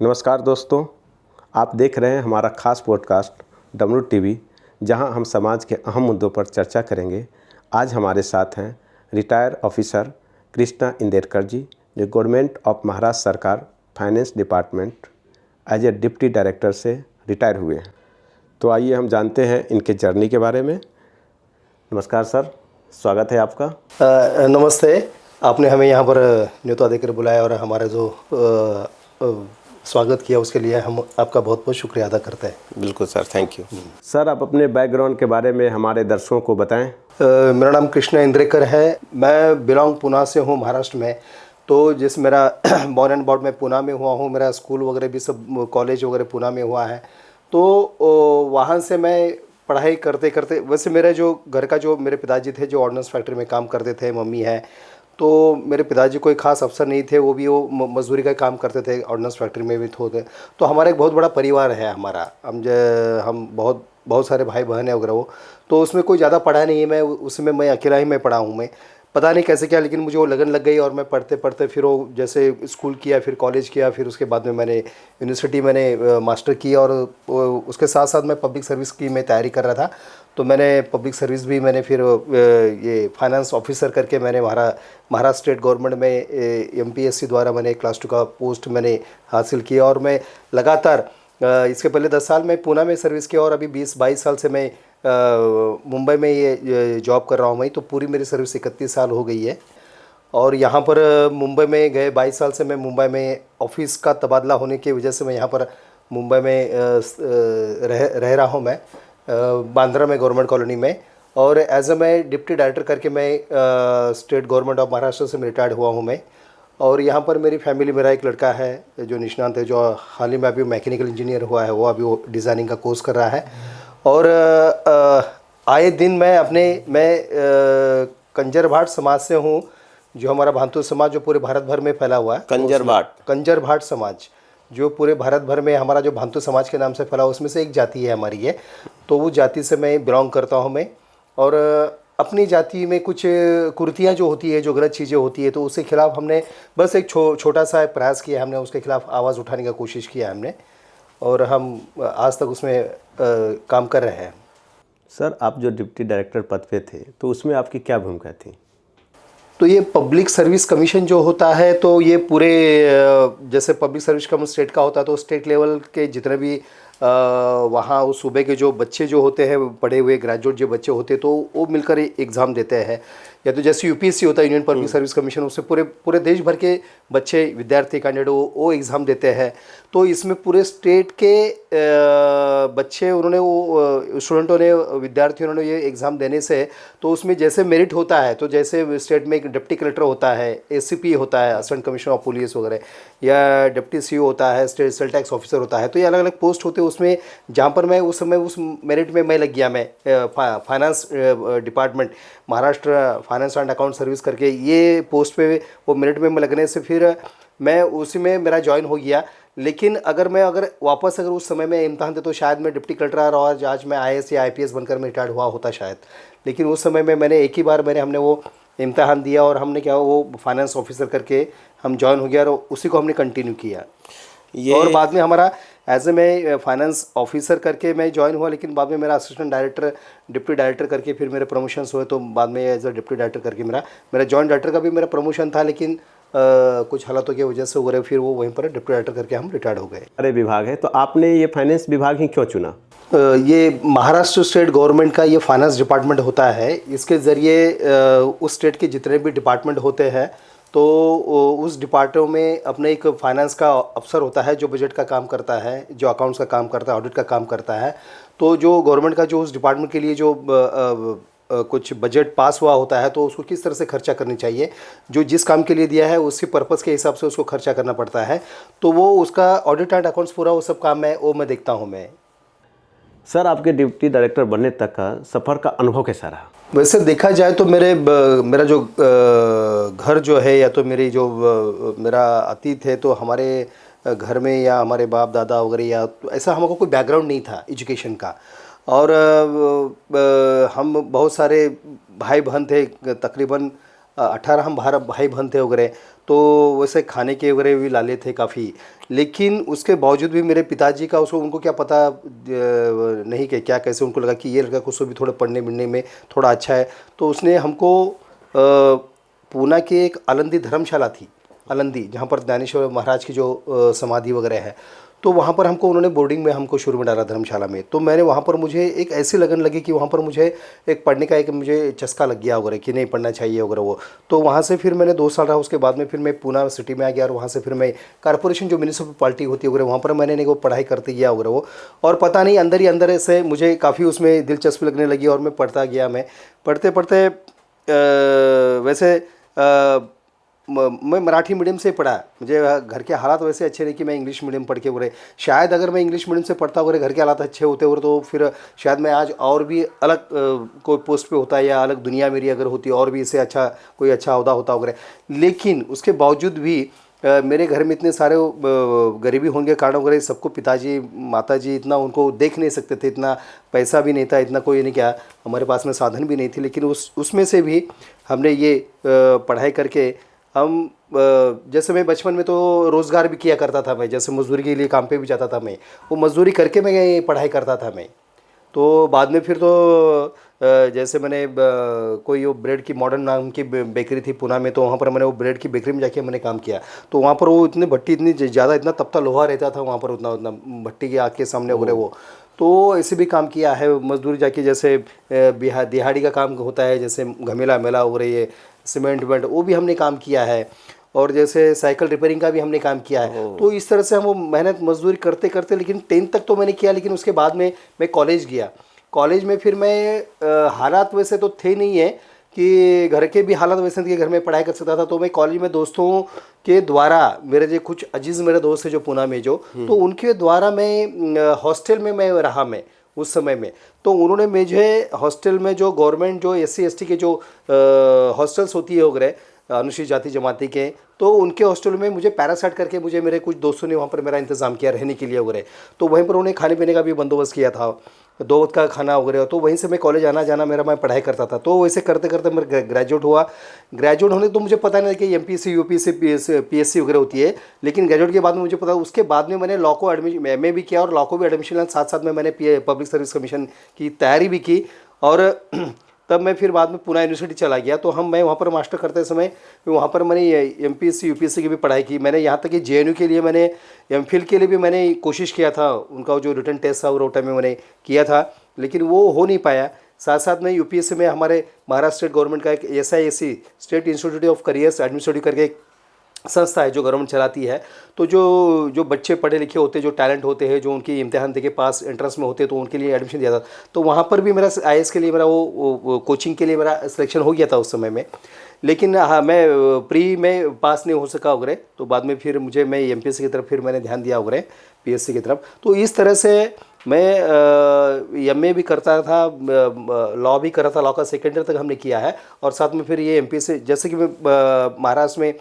नमस्कार दोस्तों, आप देख रहे हैं हमारा खास पॉडकास्ट WTV, जहां हम समाज के अहम मुद्दों पर चर्चा करेंगे। आज हमारे साथ हैं रिटायर ऑफिसर कृष्णा इंदेरकर जी, जो गवर्नमेंट ऑफ महाराष्ट्र सरकार finance department as a deputy director से रिटायर हुए हैं। तो आइए हम जानते हैं इनके जर्नी के बारे में। नमस्कार सर, स्वागत है आपका। नमस्ते। आपने हमें यहाँ पर न्योता देकर बुलाया और हमारा जो स्वागत किया उसके लिए हम आपका बहुत बहुत शुक्रिया अदा करते हैं। बिल्कुल सर, थैंक यू। सर, आप अपने बैकग्राउंड के बारे में हमारे दर्शकों को बताएं। मेरा नाम कृष्णा इंद्रेकर है। मैं बिलोंग पुणे से हूँ, महाराष्ट्र में। तो जिस मेरा बॉर्न एंड बॉर्ड मैं पुणे में हुआ हूँ, मेरा स्कूल वगैरह भी सब कॉलेज वगैरह पुणे में हुआ है। तो वहाँ से मैं पढ़ाई करते करते, वैसे मेरे जो घर का जो मेरे पिताजी थे जो ऑर्डिनेंस फैक्ट्री में काम करते थे, मम्मी है। तो मेरे पिताजी कोई ख़ास अफसर नहीं थे, वो भी मजदूरी का काम करते थे, ऑर्डिनेंस फैक्ट्री में भी थे। तो हमारा एक बहुत बड़ा परिवार है हमारा। हम बहुत बहुत सारे भाई बहन है वगैरह वो। तो उसमें कोई ज़्यादा पढ़ा नहीं है, मैं उसमें मैं अकेला ही मैं पढ़ा हूँ। मैं पता नहीं कैसे क्या, लेकिन मुझे वो लगन लग गई और मैं पढ़ते पढ़ते फिर वो जैसे स्कूल किया, फिर कॉलेज किया, फिर उसके बाद में मैंने यूनिवर्सिटी मैंने मास्टर किया। और उसके साथ साथ मैं पब्लिक सर्विस की मैं तैयारी कर रहा था। तो मैंने पब्लिक सर्विस भी मैंने फिर ये फाइनेंस ऑफिसर करके मैंने महाराष्ट्र स्टेट गवर्नमेंट में MPSC द्वारा मैंने क्लास 2 का पोस्ट मैंने हासिल किया। और मैं लगातार इसके पहले 10 साल मैं पुणे में सर्विस किया और अभी 20-22 साल से मैं मुंबई में ये जॉब कर रहा हूँ। मैं तो पूरी मेरी सर्विस 31 साल हो गई है। और यहाँ पर मुंबई में गए 22 साल से मैं मुंबई में ऑफिस का तबादला होने की वजह से मैं यहाँ पर मुंबई में रह रहा हूँ। मैं बांद्रा में गवर्नमेंट कॉलोनी में। और एज ए मैं डिप्टी डायरेक्टर करके मैं स्टेट गवर्नमेंट ऑफ महाराष्ट्र से मैं रिटायर्ड हुआ हूँ मैं। और यहाँ पर मेरी फैमिली, मेरा एक लड़का है जो निष्णांत है, जो हाल ही में अभी मैकेनिकल इंजीनियर हुआ है, वो अभी वो डिज़ाइनिंग का कोर्स कर रहा है। और आए दिन मैं कंजर भाट समाज से हूँ, जो हमारा भांतु समाज जो पूरे भारत भर में फैला हुआ है। कंजर भाट समाज जो पूरे भारत भर में हमारा जो भांतु समाज के नाम से फैला, उसमें से एक जाति है हमारी ये। तो वो जाति से मैं बिलोंग करता हूँ मैं। और अपनी जाति में कुछ कुरीतियाँ जो होती है, जो गलत चीज़ें होती है, तो उसके खिलाफ हमने बस एक छोटा सा प्रयास किया, हमने उसके खिलाफ आवाज़ उठाने का कोशिश किया हमने। और हम आज तक उसमें काम कर रहे हैं। सर, आप जो डिप्टी डायरेक्टर पद पे थे, तो उसमें आपकी क्या भूमिका थी? तो ये पब्लिक सर्विस कमीशन जो होता है, तो ये पूरे जैसे पब्लिक सर्विस कमीशन स्टेट का होता है, तो स्टेट लेवल के जितने भी वहाँ उस सूबे के जो बच्चे जो होते हैं, पढ़े हुए ग्रेजुएट जो बच्चे होते हैं, तो वो मिलकर एग्ज़ाम देते हैं। या तो जैसे UPSC होता है, यूनियन पब्लिक सर्विस कमीशन, उससे पूरे देश भर के बच्चे, विद्यार्थी, कैंडिडेट वो एग्ज़ाम देते हैं। तो इसमें पूरे स्टेट के बच्चे उन्होंने वो स्टूडेंटों ने, विद्यार्थियों ने ये एग्ज़ाम देने से, तो उसमें जैसे मेरिट होता है, तो जैसे स्टेट में एक डिप्टी कलेक्टर होता है, ACP होता है, असिस्टेंट कमिश्नर ऑफ पुलिस वगैरह, या डिप्टी CO होता है, स्टेट सेल टैक्स ऑफिसर होता है। तो ये अलग अलग पोस्ट होते हैं उसमें। जहाँ पर मैं उस समय उस मेरिट में मैं लग गया, मैं finance department, Maharashtra finance and account service करके ये पोस्ट पे वो मेरिट में लगने से फिर मैं उसी में मेरा ज्वाइन हो गया। लेकिन अगर वापस उस समय में इम्तहान दे, तो शायद मैं डिप्टी कलेक्टर और आज मैं IAS या IPS बनकर मैं रिटायर्ड हुआ होता शायद। लेकिन उस समय में मैंने एक ही बार हमने वो इम्तहान दिया और हमने क्या वो फाइनेंस ऑफिसर करके हम ज्वाइन हो गया, और उसी को हमने कंटिन्यू किया। और बाद में हमारा एज ए मैं फाइनेंस ऑफिसर करके मैं ज्वाइन हुआ, लेकिन बाद में मेरा असिस्टेंट डायरेक्टर, डिप्टी डायरेक्टर करके फिर मेरे प्रमोशंस हुए। तो बाद में एज ए डिप्टी डायरेक्टर करके मेरा जॉइंट डायरेक्टर का भी मेरा प्रमोशन था, लेकिन कुछ हालातों की वजह से हो गए, फिर वो वहीं पर डिप्टी डायरेक्टर करके हम रिटायर्ड हो गए। अरे विभाग है, तो आपने ये फाइनेंस विभाग ही क्यों चुना? ये महाराष्ट्र स्टेट गवर्नमेंट का ये फाइनेंस डिपार्टमेंट होता है। इसके ज़रिए उस स्टेट के जितने भी डिपार्टमेंट होते हैं, तो उस डिपार्टमेंट में अपने एक फाइनेंस का अफसर होता है, जो बजट का काम करता है, जो अकाउंट्स का काम करता है, ऑडिट का काम करता है। तो जो गवर्नमेंट का जो उस डिपार्टमेंट के लिए जो कुछ बजट पास हुआ होता है, तो उसको किस तरह से खर्चा करनी चाहिए, जो जिस काम के लिए दिया है उसी पर्पज़ के हिसाब से उसको खर्चा करना पड़ता है। तो वो उसका ऑडिट एंड अकाउंट्स पूरा वो सब काम है, वो मैं देखता हूँ मैं। सर, आपके डिप्टी डायरेक्टर बनने तक का सफ़र का अनुभव कैसा रहा? वैसे देखा जाए तो मेरा जो घर जो है, या तो मेरा अतीत है, तो हमारे घर में या हमारे बाप दादा वगैरह या तो ऐसा हमको कोई बैकग्राउंड नहीं था एजुकेशन का। और हम बहुत सारे भाई बहन थे, तकरीबन 18 हम भाई बहन थे वगैरह, तो वैसे खाने के वगैरह भी लाले थे काफ़ी। लेकिन उसके बावजूद भी मेरे पिताजी का उसको उनको क्या पता नहीं कि क्या कैसे उनको लगा कि ये लड़का कुछ तो भी थोड़ा पढ़ने मिलने में थोड़ा अच्छा है। तो उसने हमको पूना के एक आलंदी धर्मशाला थी, आलंदी, जहाँ पर ज्ञानेश्वर महाराज की जो समाधि वगैरह है, तो वहाँ पर हमको उन्होंने बोर्डिंग में हमको शुरू में डाला धर्मशाला में। तो मैंने वहाँ पर मुझे एक ऐसी लगन लगी कि वहाँ पर मुझे एक पढ़ने का एक मुझे चस्का लग गया वगैरह कि नहीं पढ़ना चाहिए वगैरह वो। तो वहाँ से फिर मैंने 2 साल रहा, उसके बाद में फिर मैं पूना सिटी में आ गया और वहाँ से फिर मैं कॉर्पोरेशन जो म्यूनिसिपलिटी होती है वगैरह वहाँ पर मैंने वो पढ़ाई करते गया वगैरह वो। और पता नहीं अंदर ही अंदर से मुझे काफ़ी उसमें दिलचस्पी लगने लगी और मैं पढ़ता गया। मैं पढ़ते पढ़ते वैसे मैं मराठी मीडियम से पढ़ा, मुझे घर के हालात वैसे अच्छे नहीं कि मैं इंग्लिश मीडियम पढ़ के उड़े। शायद अगर मैं इंग्लिश मीडियम से पढ़ता और घर के हालात अच्छे होते और तो फिर शायद मैं आज और भी अलग कोई पोस्ट पे होता या अलग दुनिया मेरी अगर होती और भी इससे अच्छा कोई अच्छा ओहदा होता वगैरह। लेकिन उसके बावजूद भी मेरे घर में इतने सारे गरीबी होने के कारण वगैरह सबको पिताजी माताजी इतना उनको देख नहीं सकते थे, इतना पैसा भी नहीं था, इतना कोई नहीं क्या हमारे पास में साधन भी नहीं थी। लेकिन उसमें से भी हमने ये पढ़ाई करके हम जैसे मैं बचपन में तो रोज़गार भी किया करता था, मैं जैसे मजदूरी के लिए काम पे भी जाता था, मैं वो मजदूरी करके मैं पढ़ाई करता था मैं। तो बाद में फिर तो जैसे मैंने कोई वो ब्रेड की मॉडर्न नाम की बेकरी थी पूना में, तो वहाँ पर मैंने वो ब्रेड की बेकरी में जाके मैंने काम किया। तो वहाँ पर वो इतनी भट्टी इतनी ज़्यादा इतना तपता लोहा रहता था वहाँ पर, उतना उतना भट्टी की आग के सामने वगैरह वो। तो ऐसे भी काम किया है मजदूरी जाके, जैसे दिहाड़ी का काम होता है, जैसे घमेला मेला वगैरह ये सीमेंट वेंट वो भी हमने काम किया है। और जैसे साइकिल रिपेयरिंग का भी हमने काम किया है। तो इस तरह से हम वो मेहनत मजदूरी करते करते, लेकिन 10th तक तो मैंने किया। लेकिन उसके बाद में मैं कॉलेज गया। कॉलेज में फिर मैं हालात वैसे तो थे नहीं है कि घर के भी हालात वैसे थे कि घर में पढ़ाई कर सकता था। तो मैं कॉलेज में दोस्तों के द्वारा, मेरे जो कुछ अजीज़ मेरे दोस्त हैं जो पूना में जो, तो उनके द्वारा मैं हॉस्टल में मैं रहा मैं उस समय में। तो उन्होंने मुझे हॉस्टल में जो गवर्नमेंट जो SC ST के जो हॉस्टल्स होती है वगैरह अनुसूचित जाति जमाती के, तो उनके हॉस्टल में मुझे पैरासाइट करके मुझे मेरे कुछ दोस्तों ने वहाँ पर मेरा इंतज़ाम किया रहने के लिए वगैरह। तो वहीं पर उन्हें खाने पीने का भी बंदोबस्त किया था, 2 वक्त का खाना वगैरह। तो वहीं से मैं कॉलेज आना जाना मेरा, मैं पढ़ाई करता था। तो वैसे करते करते मैं ग्रेजुएट हुआ। ग्रेजुएट होने तो मुझे पता नहीं कि MPSC UPSC PSC वगैरह होती है, लेकिन ग्रेजुएट के बाद में मुझे पता। उसके बाद में मैंने लॉ को एडमिशन MA भी किया और लॉ को भी एडमिशन, साथ साथ में मैंने पब्लिक सर्विस कमीशन की तैयारी भी की। और तब मैं फिर बाद में पूना यूनिवर्सिटी चला गया। तो मैं वहाँ पर मास्टर करते समय वहाँ पर मैंने MPSC UPSC की भी पढ़ाई की। मैंने यहाँ तक कि JNU के लिए मैंने MPhil के लिए भी मैंने कोशिश किया था, उनका जो रिटर्न टेस्ट था वो टाइम में मैंने किया था, लेकिन वो हो नहीं पाया। साथ साथ में UPSC में हमारे महाराष्ट्र स्टेट गवर्नमेंट का एक SISC state institute of careers administrative करके एक संस्था है जो गवर्नमेंट चलाती है। तो जो बच्चे पढ़े लिखे होते हैं, जो टैलेंट होते हैं, जो उनकी इम्तिहान देके पास एंट्रेंस में होते हैं, तो उनके लिए एडमिशन दिया था। तो वहाँ पर भी मेरा IAS के लिए मेरा वो कोचिंग के लिए मेरा सिलेक्शन हो गया था उस समय में। लेकिन हाँ, मैं प्री में पास नहीं हो सका वगैरह। तो बाद में फिर मैं MPSC की तरफ फिर मैंने ध्यान दिया वगैरह, PSC की तरफ। तो इस तरह से मैं MA भी करता था, लॉ भी कर रहा था, लॉ का सेकेंड ईयर तक हमने किया है। और साथ में फिर ये MPSC, जैसे कि मैं महाराष्ट्र में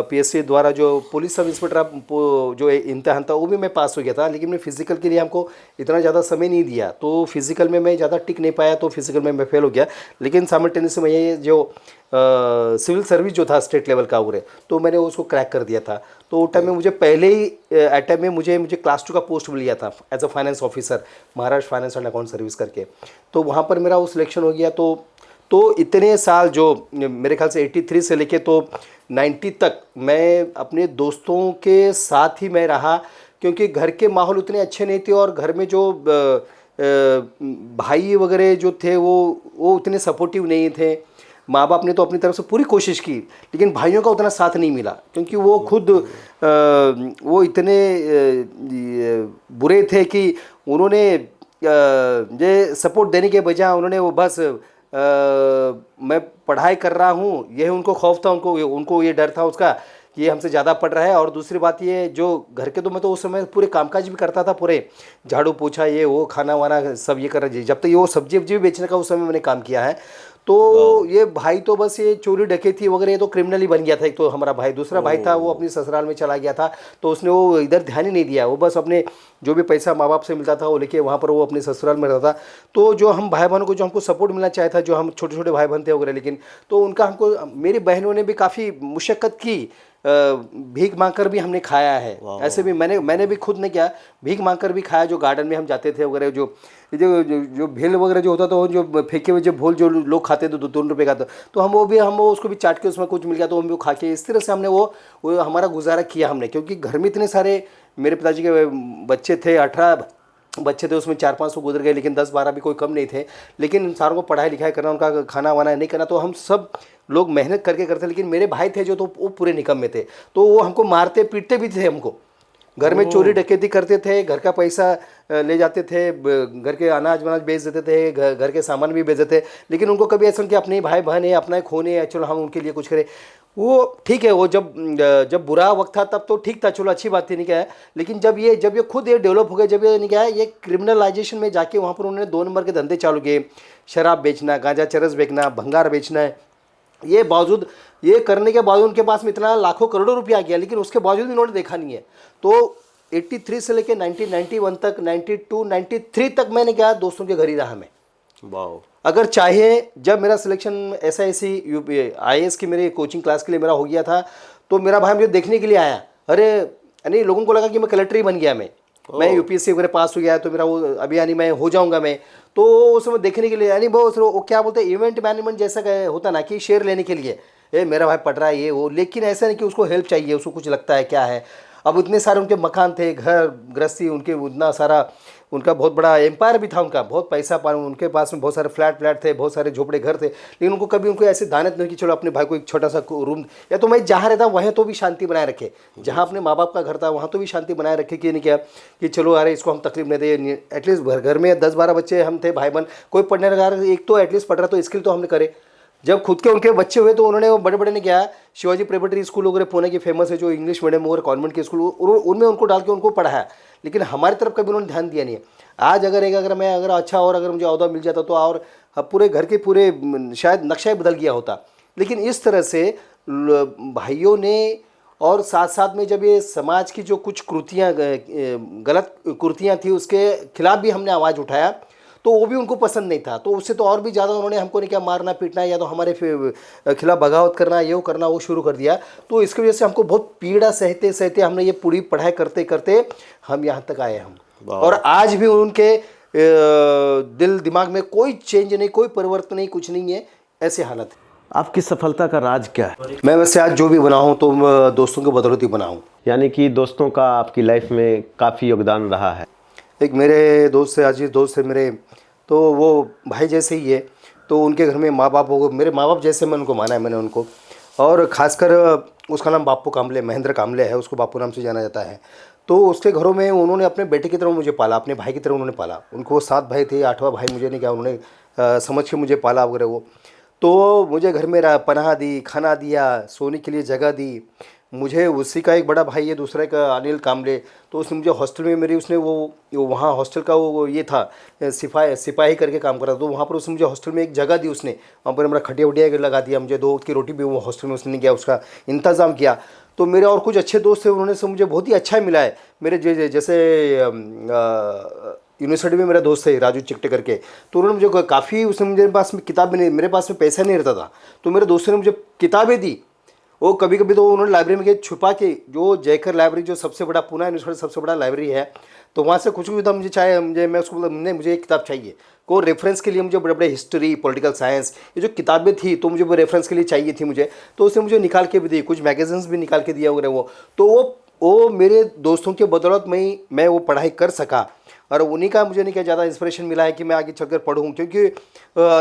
PSC द्वारा जो पुलिस सब इंस्पेक्टर जो इम्तिहान था वो भी मैं पास हो गया था। लेकिन मैं फिजिकल के लिए हमको इतना ज़्यादा समय नहीं दिया, तो फिजिकल में मैं ज़्यादा टिक नहीं पाया, तो फिजिकल में मैं फेल हो गया। लेकिन साइमल्टेनियस में ये जो सिविल सर्विस जो था स्टेट लेवल का उगरे, तो मैंने उसको क्रैक कर दिया था। तो उस टाइम में मुझे पहले ही टाइम में मुझे क्लास 2 का पोस्ट मिल गया था as a finance officer, Maharashtra finance and account service करके। तो वहाँ पर मेरा वो सिलेक्शन हो गया। तो इतने साल जो मेरे ख्याल से 83 से लेके तो 90 तक मैं अपने दोस्तों के साथ ही मैं रहा, क्योंकि घर के माहौल उतने अच्छे नहीं थे और घर में जो भाई वगैरह जो थे वो उतने सपोर्टिव नहीं थे। माँ बाप ने तो अपनी तरफ से पूरी कोशिश की, लेकिन भाइयों का उतना साथ नहीं मिला, क्योंकि वो खुद वो इतने बुरे थे कि उन्होंने ये सपोर्ट देने के बजाय उन्होंने वो बस मैं पढ़ाई कर रहा हूँ, यह उनको खौफ था, उनको ये डर था उसका कि ये हमसे ज़्यादा पढ़ रहा है। और दूसरी बात ये, जो घर के, तो मैं तो उस समय पूरे कामकाज भी करता था, पूरे झाड़ू पोछा ये वो खाना वाना सब ये कर रहा। जब तक ये वो सब्जी वब्जी भी बेचने का उस समय मैंने काम किया है। तो ये भाई तो बस ये चोरी डकैती वगैरह ये तो क्रिमिनल ही बन गया था। एक तो हमारा भाई, दूसरा भाई था वो अपनी ससुराल में चला गया था, तो उसने वो इधर ध्यान ही नहीं दिया। वो बस अपने जो भी पैसा माँ बाप से मिलता था वो लेके वहाँ पर वो अपने ससुराल में रहता था। तो जो हम भाई बहनों को जो हमको सपोर्ट मिलना चाहिए था, जो हम छोटे छोटे भाई बहन थे वगैरह, लेकिन तो उनका हमको, मेरी बहनों ने भी काफ़ी मुशक्क़त की, भीख मांग कर भी हमने खाया है। ऐसे भी मैंने भी खुद नहीं किया, भीख मांग कर भी खाया। जो गार्डन में हम जाते थे वगैरह, जो भेल वगैरह जो होता था, वो जो फेंके हुए जो भूल जो लोग खाते थे 2-3 रुपए का, तो हम वो उसको भी चाट के उसमें कुछ मिल गया तो हम वो खा के इस तरह से हमने वो हमारा गुजारा किया हमने। क्योंकि घर में इतने सारे मेरे पिताजी के बच्चे थे, 18 बच्चे थे, उसमें 4-5 तो गुजर गए, लेकिन 10-12 भी कोई कम नहीं थे। लेकिन इन सारों को पढ़ाई लिखाई करना, उनका खाना वाना नहीं करना, तो हम सब लोग मेहनत करके करते। लेकिन मेरे भाई थे जो, तो वो पूरे निकम्मे थे, तो वो हमको मारते पीटते भी थे। हमको घर में चोरी डकैती करते थे, घर का पैसा ले जाते थे, घर के अनाज वनाज बेच देते थे, घर के सामान भी बेच देते। लेकिन उनको कभी ऐसा कि अपने भाई बहन है, अपना खून है, चलो हम उनके लिए कुछ करें। वो ठीक है, वो जब बुरा वक्त था तब तो ठीक था, चलो अच्छी बात थी, नहीं क्या है। लेकिन जब ये खुद ये डेवलप हो गए, जब ये नहीं क्या है, ये क्रिमिनलाइजेशन में जाके वहाँ पर उन्होंने 2 नंबर के धंधे चालू किए, शराब बेचना, गांजा चरस बेचना, भंगार बेचना है। ये करने के बावजूद उनके पास में इतना लाखों करोड़ों रुपया आ गया, लेकिन उसके बावजूद भी उन्होंने देखा नहीं है। तो 83 से लेके 1991 तक, 92, 93 तक मैंने क्या दोस्तों के घर ही रहा मैं। वाह। अगर चाहे जब मेरा सिलेक्शन SIC IAS की मेरी कोचिंग क्लास के लिए मेरा हो गया था, तो मेरा भाई मुझे देखने के लिए आया। अरे यानी लोगों को लगा कि मैं कलेक्टर ही बन गया, मैं UPSC वगैरह पास हो गया, तो मेरा वो अभी यानी मैं हो जाऊंगा मैं। तो उस समय देखने के लिए, यानी वो क्या बोलते हैं, इवेंट मैनेजमेंट जैसा होता ना, कि शेयर लेने के लिए, मेरा भाई पढ़ रहा है ये वो। लेकिन ऐसा नहीं कि उसको हेल्प चाहिए, उसको कुछ लगता है क्या है। अब इतने सारे उनके मकान थे, घर गृहस्थी उनके, उतना सारा उनका बहुत बड़ा एम्पायर भी था, उनका बहुत पैसा उनके पास में बहुत सारे फ्लैट थे, बहुत सारे झोपड़े घर थे। लेकिन उनको कभी उनको ऐसे दानत नहीं कि चलो अपने भाई को एक छोटा सा रूम, या तो मैं जहाँ रहता वहीं तो भी शांति बनाए रखे, जहाँ अपने माँ बाप का घर था वहाँ तो भी शांति बनाए रखे। कि नहीं क्या कि चलो अरे इसको हम तकलीफ नहीं दे। एटलीस्ट घर में 10-12 बच्चे हम थे भाई बहन, कोई पढ़ने लगा, एक तो एटलीस्ट पढ़ रहा, तो स्किल तो हमने करे। जब खुद के उनके बच्चे हुए तो उन्होंने बड़े बड़े ने क्या, शिवाजी प्रेपरेटरी स्कूल वगैरह पुणे की फेमस है, जो इंग्लिश मीडियम वगैरह कॉन्वेंट के स्कूल, उनमें उनको डाल के उनको पढ़ाया। लेकिन हमारी तरफ कभी उन्होंने ध्यान दिया नहीं है। आज अगर मैं अच्छा और अगर मुझे ओहदा मिल जाता तो और पूरे घर के पूरे शायद नक्शा ही बदल गया होता। लेकिन इस तरह से भाइयों ने, और साथ साथ में जब ये समाज की जो कुछ कृतियाँ, गलत कृतियाँ थी, उसके खिलाफ भी हमने आवाज़ उठाया, तो वो भी उनको पसंद नहीं था। तो उससे तो और भी ज़्यादा उन्होंने हमको नहीं क्या मारना पीटना, या तो हमारे खिलाफ बगावत करना, ये करना, वो शुरू कर दिया। तो इसकी वजह से हमको बहुत पीड़ा सहते सहते हमने ये पूरी पढ़ाई करते करते हम यहाँ तक आए हम। और आज भी उनके दिल दिमाग में कोई चेंज नहीं, कोई परिवर्तन नहीं, कुछ नहीं है, ऐसी हालत है। आपकी सफलता का राज क्या है? मैं वैसे आज जो भी बना हूँ तो दोस्तों के बदौलत ही बना हूँ। यानी कि दोस्तों का आपकी लाइफ में काफ़ी योगदान रहा है। एक मेरे दोस्त से, अजीज दोस्त है मेरे, तो वो भाई जैसे ही है। तो उनके घर में माँ बाप हो, मेरे माँ बाप जैसे मैं उनको माना है मैंने उनको। और ख़ासकर उसका नाम बापू कामले, महेंद्र कामले है, उसको बापू नाम से जाना जाता है। तो उसके घरों में उन्होंने अपने बेटे की तरह मुझे पाला, अपने भाई की तरह उन्होंने पाला। उनको 7 भाई थे, 8वां भाई मुझे नहीं क्या, उन्होंने समझ के मुझे पाला वगैरह वो। तो मुझे घर में पनाह दी, खाना दिया, सोने के लिए जगह दी। मुझे उसी का एक बड़ा भाई है, दूसरा का अनिल कामले, तो उसने मुझे हॉस्टल में मेरी, उसने वो वहाँ हॉस्टल का वो ये था, सिपाही करके काम कर रहा था। तो वहाँ पर उसने मुझे हॉस्टल में एक जगह दी, उसने वहाँ पर मेरा खटिया वटिया लगा दिया, मुझे 2 वक्त की रोटी भी वो हॉस्टल में उसने नहीं किया, उसका इंतज़ाम किया। तो मेरे और कुछ अच्छे दोस्त थे, उन्होंने से मुझे बहुत ही अच्छा मिला है। मेरे जैसे यूनिवर्सिटी में मेरा दोस्त है राजू चिकटे करके, तो उन्होंने मुझे काफ़ी, उसने मेरे पास में किताब भी नहीं, मेरे पास में पैसा नहीं रहता था, तो मेरे दोस्तों ने मुझे किताबें दी। वो कभी कभी तो उन्होंने लाइब्रेरी में छुपा के, जो जयकर लाइब्रेरी जो सबसे बड़ा पुणे यूनिवर्सिटी सबसे बड़ा लाइब्रेरी है, तो वहाँ से कुछ भी था, मैं उसको बोला नहीं मुझे एक किताब चाहिए, को रेफरेंस के लिए मुझे बड़े बड़े हिस्ट्री, पॉलिटिकल साइंस, ये जो किताबें थी तो मुझे वो रेफरेंस के लिए चाहिए थी मुझे। तो उसने मुझे निकाल के भी दी, कुछ मैगजीन्स भी निकाल के दिया वगैरह वो। तो वो मेरे दोस्तों के बदौलत मैं वो पढ़ाई कर सका, और उन्हीं का मुझे नहीं क्या ज़्यादा इंस्पिरेशन मिला है कि मैं आगे चलकर पढ़ूँ। क्योंकि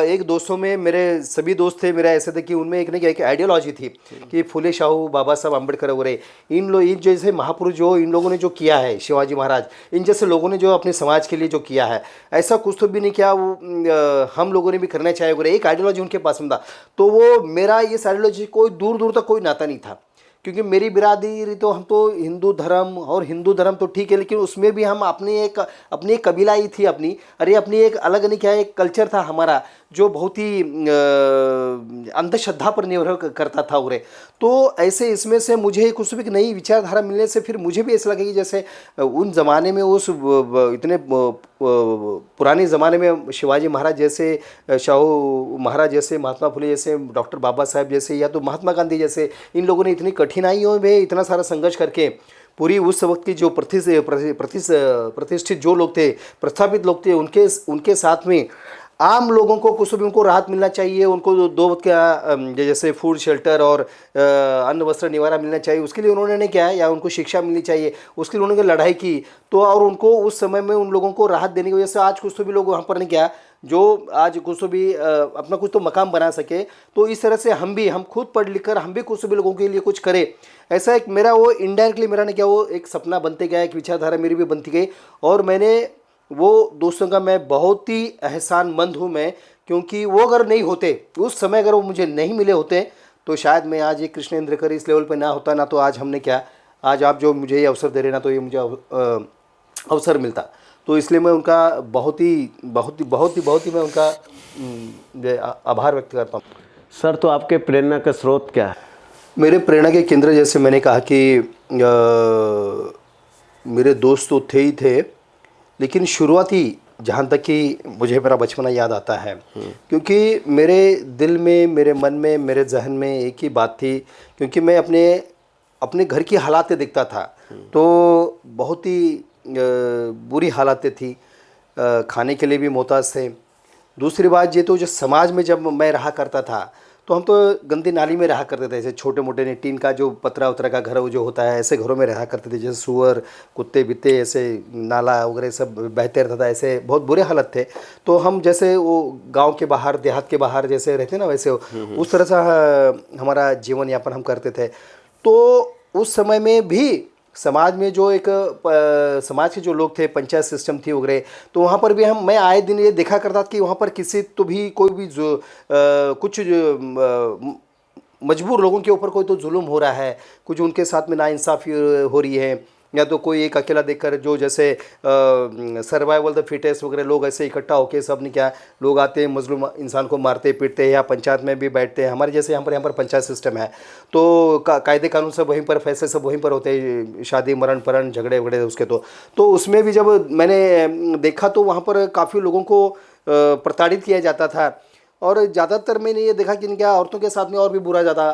एक दोस्तों में, मेरे सभी दोस्त थे मेरे ऐसे थे कि उनमें एक आइडियोलॉजी थी कि फुले शाहू, बाबा साहब अम्बेडकर वगैरह, इन जैसे महापुरुष जो इन लोगों ने जो किया है, शिवाजी महाराज, इन जैसे लोगों ने जो अपने समाज के लिए जो किया है, ऐसा कुछ तो भी नहीं किया वो हम लोगों ने भी करना चाहिए वगैरह, एक आइडियोलॉजी उनके पास में था। तो वो मेरा इस आइडियोलॉजी कोई दूर दूर तक कोई नाता नहीं था, क्योंकि मेरी बिरादरी तो हम तो हिंदू धर्म, और हिंदू धर्म तो ठीक है, लेकिन उसमें भी हम अपनी एक कबीला ही थी अपनी, अरे अपनी एक अलग नहीं क्या एक कल्चर था हमारा, जो बहुत ही अंधश्रद्धा पर निर्भर करता था उरे। तो ऐसे इसमें से मुझे कुछ भी नई विचारधारा मिलने से फिर मुझे भी ऐसा लगा कि जैसे उन ज़माने में उस इतने पुराने ज़माने में शिवाजी महाराज जैसे, शाहू महाराज जैसे, महात्मा फुले जैसे, डॉक्टर बाबा साहब जैसे, या तो महात्मा गांधी जैसे, इन लोगों ने इतनी कठिनाइयों में इतना सारा संघर्ष करके पूरी उस वक्त की जो प्रतिष्ठित जो लोग थे, प्रस्थापित लोग थे, उनके साथ में आम लोगों को कुछ भी उनको राहत मिलना चाहिए, उनको दो वक्त का जैसे फूड शेल्टर और अन्न वस्त्र निवारा मिलना चाहिए, उसके लिए उन्होंने क्या है, या उनको शिक्षा मिलनी चाहिए, उसके लिए उन्होंने लड़ाई की। तो और उनको उस समय में उन लोगों को राहत देने की वजह से आज कुछ तो भी लोग वहाँ पर नहीं क्या, जो आज कुछ तो भी अपना कुछ तो मकाम बना सके। तो इस तरह से हम खुद पढ़ लिख कर हम भी कुछ तो भी लोगों के लिए कुछ करें, ऐसा एक मेरा वो इनडायरेक्टली मेरा ने क्या वो एक सपना बनते गया, एक विचारधारा मेरी भी बनती गई। और मैंने वो दोस्तों का मैं बहुत ही एहसानमंद हूँ मैं, क्योंकि वो अगर नहीं होते उस समय, अगर वो मुझे नहीं मिले होते, तो शायद मैं आज एक कृष्ण इंद्रेकर इस लेवल पे ना होता, ना तो आज हमने क्या, आज आप जो मुझे ये अवसर दे रहे ना, तो ये मुझे अवसर मिलता। तो इसलिए मैं उनका बहुत ही मैं उनका आभार व्यक्त करता हूँ। सर, तो आपके प्रेरणा का स्रोत क्या है? मेरे प्रेरणा के केंद्र, जैसे मैंने कहा कि मेरे दोस्त तो थे ही थे, लेकिन शुरुआती जहाँ तक कि मुझे मेरा बचपना याद आता है, क्योंकि मेरे दिल में, मेरे मन में, मेरे जहन में एक ही बात थी, क्योंकि मैं अपने घर की हालातें देखता था, तो बहुत ही बुरी हालातें थी, खाने के लिए भी मोहताज थे। दूसरी बात ये, तो जो समाज में जब मैं रहा करता था, तो हम तो गंदी नाली में रहा करते थे, ऐसे छोटे मोटे ने टीन का जो पतरा उतरा का घर जो होता है, ऐसे घरों में रहा करते थे, जैसे सुअर कुत्ते बित्ते ऐसे नाला वगैरह सब बहते रहता था, ऐसे बहुत बुरे हालत थे। तो हम जैसे वो गांव के बाहर, देहात के बाहर जैसे रहते ना, वैसे उस तरह से हमारा जीवन यापन हम करते थे। तो उस समय में भी समाज में जो एक समाज के जो लोग थे, पंचायत सिस्टम थी वगैरह, तो वहाँ पर भी मैं आए दिन ये देखा करता था कि वहाँ पर किसी तो भी कोई भी जो कुछ मजबूर लोगों के ऊपर कोई तो जुल्म हो रहा है, कुछ उनके साथ में नाइंसाफ़ी हो रही है, या तो कोई एक अकेला देखकर जो जैसे सर्वाइवल द फिटेस्ट वगैरह लोग ऐसे इकट्ठा होकर सब ने क्या, लोग आते हैं मजलूम इंसान को मारते पीटते हैं, या पंचायत में भी बैठते हैं। हमारे जैसे यहाँ पर पंचायत सिस्टम है, तो कायदे कानून सब वहीं पर, फैसले सब वहीं पर होते हैं, शादी मरण परण झगड़े वगड़े उसके। तो उसमें भी जब मैंने देखा, तो वहाँ पर काफ़ी लोगों को प्रताड़ित किया जाता था, और ज़्यादातर मैंने ये देखा कि क्या औरतों के साथ में और भी बुरा ज़्यादा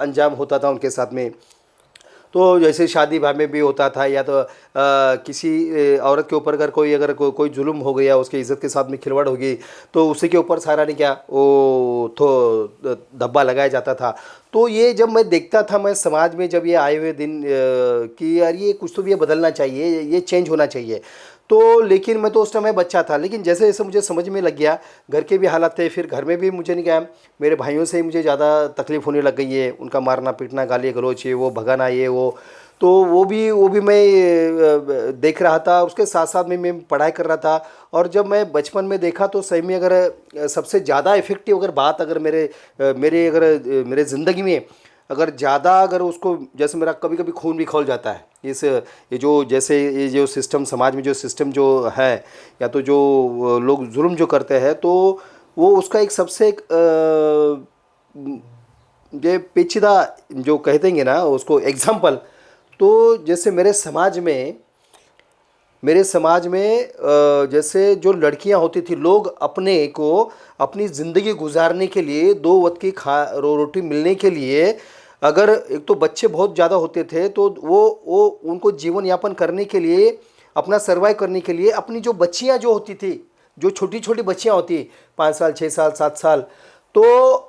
अंजाम होता था उनके साथ में। तो जैसे शादी ब्याह में भी होता था, या तो किसी औरत के ऊपर अगर कोई जुल्म हो गया, उसके इज़्ज़त के साथ में खिलवाड़ हो गई, तो उसी के ऊपर सारा नहीं क्या वो तो धब्बा लगाया जाता था। तो ये जब मैं देखता था, मैं समाज में जब ये आए हुए दिन कि यार ये कुछ तो भी ये बदलना चाहिए, ये चेंज होना चाहिए। तो लेकिन मैं तो उस टाइम बच्चा था, लेकिन जैसे जैसे मुझे समझ में लग गया, घर के भी हालात थे, फिर घर में भी मुझे नहीं क्या, मेरे भाइयों से ही मुझे ज़्यादा तकलीफ़ होने लग गई है, उनका मारना पीटना, गाली गलौच, ये वो भगाना, ये वो। तो वो भी मैं देख रहा था, उसके साथ साथ में मैं पढ़ाई कर रहा था। और जब मैं बचपन में देखा, तो सही में अगर सबसे ज़्यादा इफ़ेक्टिव अगर बात अगर मेरे ज़िंदगी में अगर ज़्यादा अगर उसको, जैसे मेरा कभी कभी खून भी खौल जाता है, ये जो सिस्टम, समाज में जो सिस्टम जो है, या तो जो लोग जुल्म जो करते हैं, तो वो उसका एक सबसे ये पेचीदा जो कह देंगे ना उसको एग्जाम्पल, तो जैसे मेरे समाज में जैसे जो लड़कियां होती थी, लोग अपने को अपनी ज़िंदगी गुजारने के लिए, दो वक्त की रोटी मिलने के लिए, अगर एक तो बच्चे बहुत ज़्यादा होते थे, तो वो उनको जीवन यापन करने के लिए, अपना सर्वाइव करने के लिए, अपनी जो बच्चियां जो होती थी, जो छोटी छोटी बच्चियां होती, 5 साल 6 साल 7 साल, तो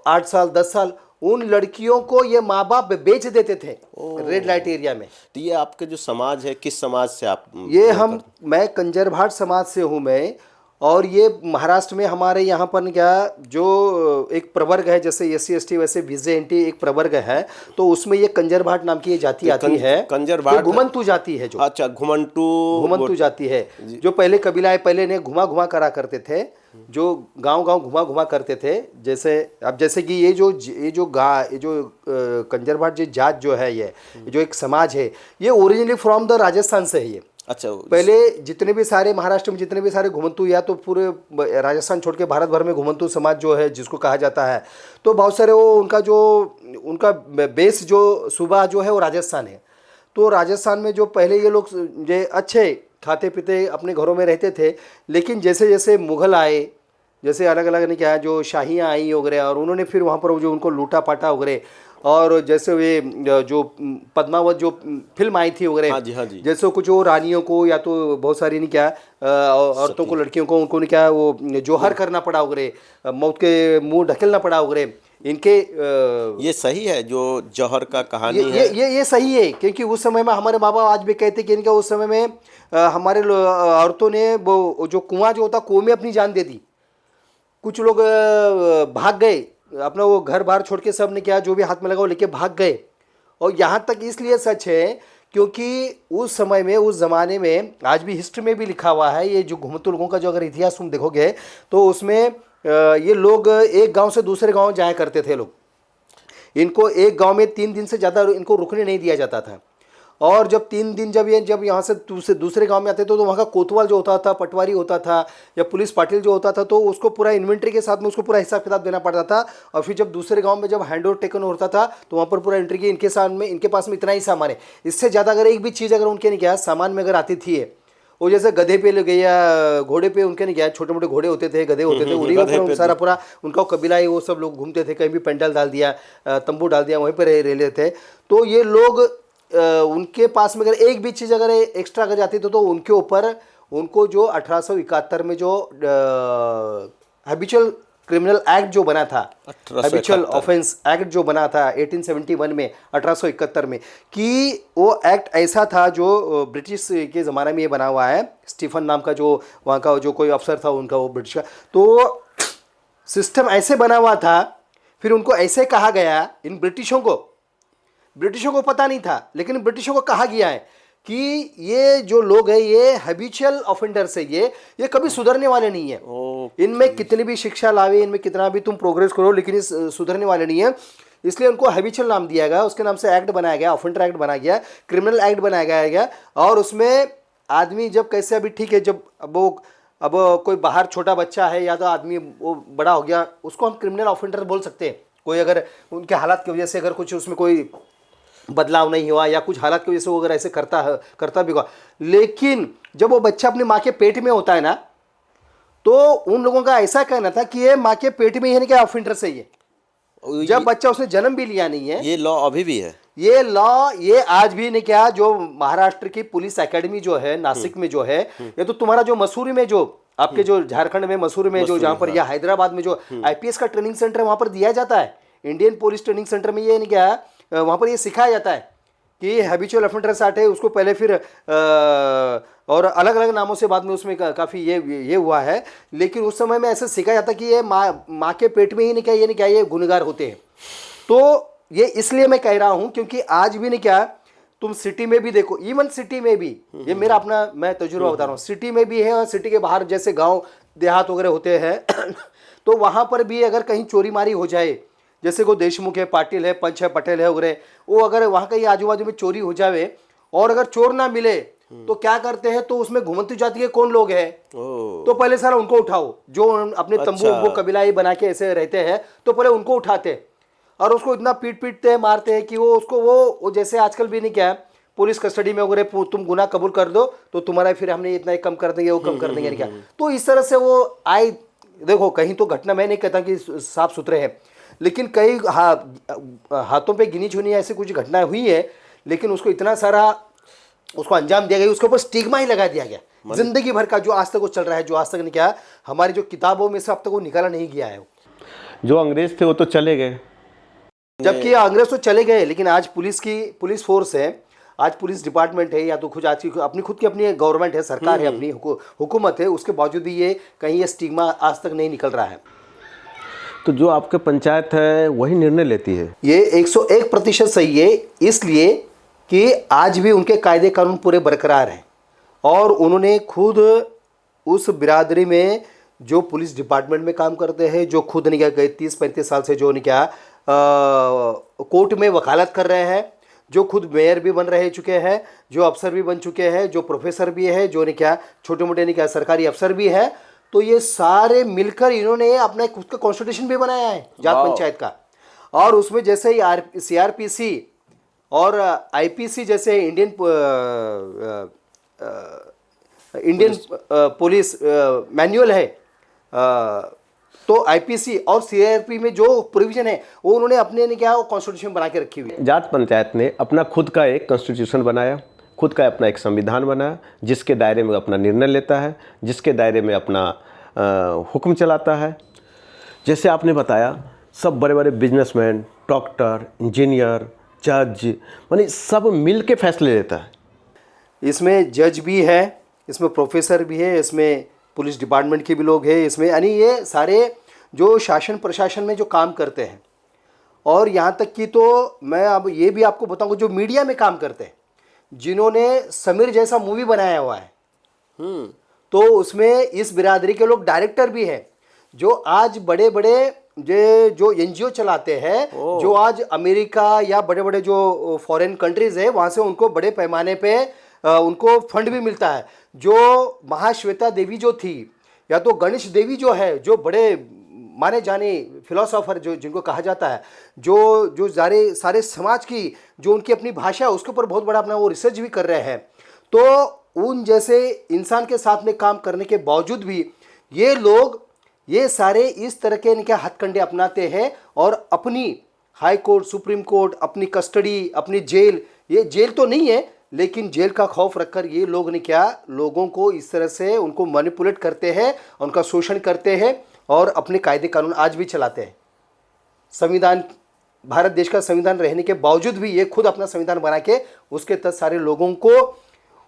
8 साल 10 साल, उन लड़कियों को ये माँ बाप बेच देते थे रेड लाइट एरिया में। तो ये आपके जो समाज है, किस समाज से आप मैं कंजरभाट समाज से हूँ मैं, और ये महाराष्ट्र में हमारे यहाँ पर क्या जो एक प्रवर्ग है, जैसे SC ST वैसे VJNT एक प्रवर्ग है, तो उसमें ये कंजर भाट नाम की ये जाति आती है। कंजर भाट तो घुमंतु जाति है जो, अच्छा, घुमंतु जाति है, जो पहले कबीलाएं पहले ने घुमा घुमा करा करते थे, जो गांव गांव घुमा घुमा करते थे। जैसे अब जैसे कि ये जो कंजर भाट जो जात जो है, ये जो एक समाज है, ये ओरिजिनली फ्रॉम द राजस्थान से है ये। अच्छा, पहले जितने भी सारे महाराष्ट्र में जितने भी सारे घुमंतु, या तो पूरे राजस्थान छोड़ के भारत भर में घुमंतु समाज जो है जिसको कहा जाता है, तो बहुत सारे वो उनका बेस जो सूबा जो है वो राजस्थान है। तो राजस्थान में जो पहले ये लोग जो अच्छे खाते पीते अपने घरों में रहते थे, लेकिन जैसे जैसे मुग़ल आए, जैसे अलग अलग ने क्या जो शाहियाँ आई वगैरह, और उन्होंने फिर वहाँ पर जो उनको लूटा पाटा वगैरह, और जैसे वे जो पद्मावत जो फिल्म आई थी वगैरह, हाँ जी, हाँ जी, जैसे कुछ वो रानियों को या तो बहुत सारी नहीं क्या औरतों को, लड़कियों को, उनको नहीं क्या वो जोहर करना पड़ा वगैरह, मौत के मुंह ढकेलना पड़ा वगैरह इनके। ये सही है जो जौहर का कहानी है? ये सही है, क्योंकि उस समय में हमारे माँ बाप आज भी कहते कि इनका उस समय में हमारे औरतों ने वो जो कुआं जो होता कुएं में अपनी जान दे दी। कुछ लोग भाग गए, अपना वो घर बार छोड़ के, सब ने क्या जो भी हाथ में लगा वो लेके भाग गए। और यहाँ तक इसलिए सच है क्योंकि उस समय में, उस ज़माने में, आज भी हिस्ट्री में भी लिखा हुआ है, ये जो घुमंतु लोगों का जो अगर इतिहास तुम देखोगे तो उसमें ये लोग एक गांव से दूसरे गांव जाया करते थे लोग। इनको एक गांव में 3 दिन से ज़्यादा इनको रुकने नहीं दिया जाता था। और जब 3 दिन जब यहाँ से दूसरे गांव में आते थे, तो वहाँ का कोतवाल जो होता था, पटवारी होता था, या पुलिस पाटिल जो होता था, तो उसको पूरा इन्वेंट्री के साथ में उसको पूरा हिसाब किताब देना पड़ता था। और फिर जब दूसरे गांव में जब हैंड ओवर टेकन होता था, तो वहाँ पर पूरा एंट्री की, इनके साथ में, इनके पास में इतना ही सामान है, इससे ज़्यादा अगर एक भी चीज़ अगर उनके नहीं क्या सामान में अगर आती थी, वो जैसे गधे पे ले गए या घोड़े पे, उनके नहीं क्या छोटे मोटे घोड़े होते थे, गधे होते थे, उन्हीं पर सारा पूरा उनका कबीला है, वो सब लोग घूमते थे। कहीं भी पेंडल डाल दिया, तंबू डाल दिया, वहीं पर रह लेते थे। तो ये लोग उनके पास में अगर एक भी चीज़ अगर एक्स्ट्रा अगर जाती तो उनके ऊपर उनको जो 1871 में जो हैबिचुअल क्रिमिनल एक्ट जो बना था, हैबिचुअल ऑफेंस एक्ट जो बना था 1871 में, 1871 में, कि वो एक्ट ऐसा था जो ब्रिटिश के ज़माने में ये बना हुआ है। स्टीफन नाम का जो वहाँ का जो कोई अफसर था उनका, वो ब्रिटिश का, तो सिस्टम ऐसे बना हुआ था। फिर उनको ऐसे कहा गया, इन ब्रिटिशों को पता नहीं था, लेकिन ब्रिटिशों को कहा गया है कि ये जो लोग हैं ये हैबिचुअल ऑफेंडर्स है, ये कभी सुधरने वाले नहीं है। इनमें कितनी भी शिक्षा लावे, इनमें कितना भी तुम प्रोग्रेस करो, लेकिन इस सुधरने वाले नहीं है। इसलिए उनको हैबिचुअल नाम दिया गया, उसके नाम से एक्ट बनाया गया, ऑफेंडर एक्ट बनाया गया, क्रिमिनल एक्ट बनाया गया। और उसमें आदमी जब कैसे, अभी ठीक है, जब अब कोई बाहर छोटा बच्चा है या तो आदमी वो बड़ा हो गया, उसको हम क्रिमिनल ऑफेंडर बोल सकते हैं। कोई अगर उनके हालात की वजह से अगर कुछ उसमें कोई बदलाव नहीं हुआ या कुछ हालात की वजह से वो अगर ऐसे करता भी हुआ, लेकिन जब वो बच्चा अपनी माँ के पेट में होता है ना, तो उन लोगों का ऐसा कहना था कि ये माँ के पेट में ही नहीं, क्या ऑफेंडर से ये जब बच्चा उसने जन्म भी लिया नहीं है। ये लॉ अभी भी है, ये लॉ ये आज भी नहीं क्या, जो महाराष्ट्र की पुलिस एकेडमी जो है नासिक में जो है, ये तो तुम्हारा जो मसूरी में, जो आपके जो झारखंड में मसूरी में जो जहाँ पर, या हैदराबाद में जो IPS का ट्रेनिंग सेंटर है, वहाँ पर दिया जाता है। इंडियन पुलिस ट्रेनिंग सेंटर में ये नहीं क्या, वहाँ पर ये सिखाया जाता है कि हैबिचुअल ऑफेंडर एक्ट है, उसको पहले फिर और अलग अलग नामों से बाद में उसमें काफ़ी ये हुआ है। लेकिन उस समय में ऐसे सिखाया जाता कि ये माँ के पेट में ही नहीं क्या, ये नहीं क्या, ये गुनहगार होते हैं। तो ये इसलिए मैं कह रहा हूँ क्योंकि आज भी नहीं क्या, तुम सिटी में भी देखो, इवन सिटी में भी, ये मेरा अपना मैं तजुर्बा बता रहा हूँ, सिटी में भी है और सिटी के बाहर जैसे गाँव देहात वगैरह होते हैं तो वहाँ पर भी अगर कहीं चोरी मारी हो जाए, जैसे कोई देशमुख है, पाटिल है, पंच है, पटेल है वगैरह, वो अगर वहाँ कहीं आजू बाजू में चोरी हो जावे और अगर चोर ना मिले तो क्या करते हैं, तो उसमें घुमंतु जाति के कौन लोग हैं, तो पहले सारा उनको उठाओ, जो अपने तंबू वो कबीलाई बना के ऐसे रहते हैं, तो पहले उनको उठाते और उसको इतना पीटते मारते हैं कि वो उसको वो जैसे आजकल भी नहीं क्या है, पुलिस कस्टडी में वगैरह, तुम गुनाह कबूल कर दो तो तुम्हारा फिर हमने इतना कम कर देंगे, वो कम कर देंगे क्या। तो इस तरह से वो आए। देखो कहीं तो घटना, मैं नहीं कहता कि साफ सुथरे हैं, लेकिन कई हाथों पे गिनी चुनी ऐसी कुछ घटनाएं हुई है, लेकिन उसको इतना सारा उसको अंजाम दिया गया, उसके ऊपर स्टिग्मा ही लगा दिया गया जिंदगी भर का, जो आज तक वो चल रहा है, जो आज तक नहीं क्या, हमारी जो किताबों में से अब तक वो निकाला नहीं गया है। जो अंग्रेज थे वो तो चले गए, जबकि अंग्रेज तो चले गए, लेकिन आज पुलिस फोर्स है, आज पुलिस डिपार्टमेंट है या तो खुद आज की अपनी खुद की अपनी गवर्नमेंट है, सरकार है, अपनी हुकूमत है, उसके बावजूद भी ये कहीं ये स्टिग्मा आज तक नहीं निकल रहा है। तो जो आपके पंचायत है वही निर्णय लेती है? ये 101% सही है, इसलिए कि आज भी उनके कायदे कानून पूरे बरकरार हैं और उन्होंने खुद उस बिरादरी में जो पुलिस डिपार्टमेंट में काम करते हैं, जो खुद ने क्या गए 30-35 साल से जो ने क्या कोर्ट में वकालत कर रहे हैं, जो खुद मेयर भी बन रहे चुके हैं, जो अफसर भी बन चुके हैं, जो प्रोफेसर भी है, जो ने क्या छोटे मोटे ने क्या सरकारी अफसर भी है, तो ये सारे मिलकर इन्होंने अपना खुद का कॉन्स्टिट्यूशन भी बनाया है जाट पंचायत का। और उसमें जैसे ही CRPC और IPC जैसे इंडियन पुलिस मैनुअल है, तो IPC और CRP में जो प्रोविजन है वो उन्होंने अपने ने क्या कॉन्स्टिट्यूशन बना के रखी हुई है। जाट पंचायत ने अपना खुद का एक कॉन्स्टिट्यूशन बनाया, खुद का अपना एक संविधान बनाया, जिसके दायरे में अपना निर्णय लेता है, जिसके दायरे में अपना हुक्म चलाता है। जैसे आपने बताया सब बड़े बड़े बिजनेसमैन, डॉक्टर, इंजीनियर, जज, माने सब मिल के फैसले लेता है। इसमें जज भी है, इसमें प्रोफेसर भी है, इसमें पुलिस डिपार्टमेंट के भी लोग हैं, इसमें यानी ये सारे जो शासन प्रशासन में जो काम करते हैं। और यहाँ तक कि तो मैं अब ये भी आपको बताऊंगा जो मीडिया में काम करते हैं, जिन्होंने समीर जैसा मूवी बनाया हुआ है, तो उसमें इस बिरादरी के लोग डायरेक्टर भी हैं, जो आज बड़े बड़े जो NGO चलाते हैं, जो आज अमेरिका या बड़े बड़े जो फॉरेन कंट्रीज है वहाँ से उनको बड़े पैमाने पे उनको फंड भी मिलता है। जो महाश्वेता देवी जो थी या तो गणेश देवी जो है, जो बड़े माने जाने फिलोसोफर जो जिनको कहा जाता है, जो सारे समाज की जो उनकी अपनी भाषा है उसके ऊपर बहुत बड़ा अपना वो रिसर्च भी कर रहे हैं। तो उन जैसे इंसान के साथ में काम करने के बावजूद भी ये लोग ये सारे इस तरह के इनके हथकंडे अपनाते हैं और अपनी हाई कोर्ट, सुप्रीम कोर्ट, अपनी कस्टडी, अपनी जेल, ये जेल तो नहीं है लेकिन जेल का खौफ रखकर ये लोग ने क्या लोगों को इस तरह से उनको मैनिपुलेट करते हैं, उनका शोषण करते हैं और अपने कायदे कानून आज भी चलाते हैं। संविधान, भारत देश का संविधान रहने के बावजूद भी ये खुद अपना संविधान बना के उसके तहत सारे लोगों को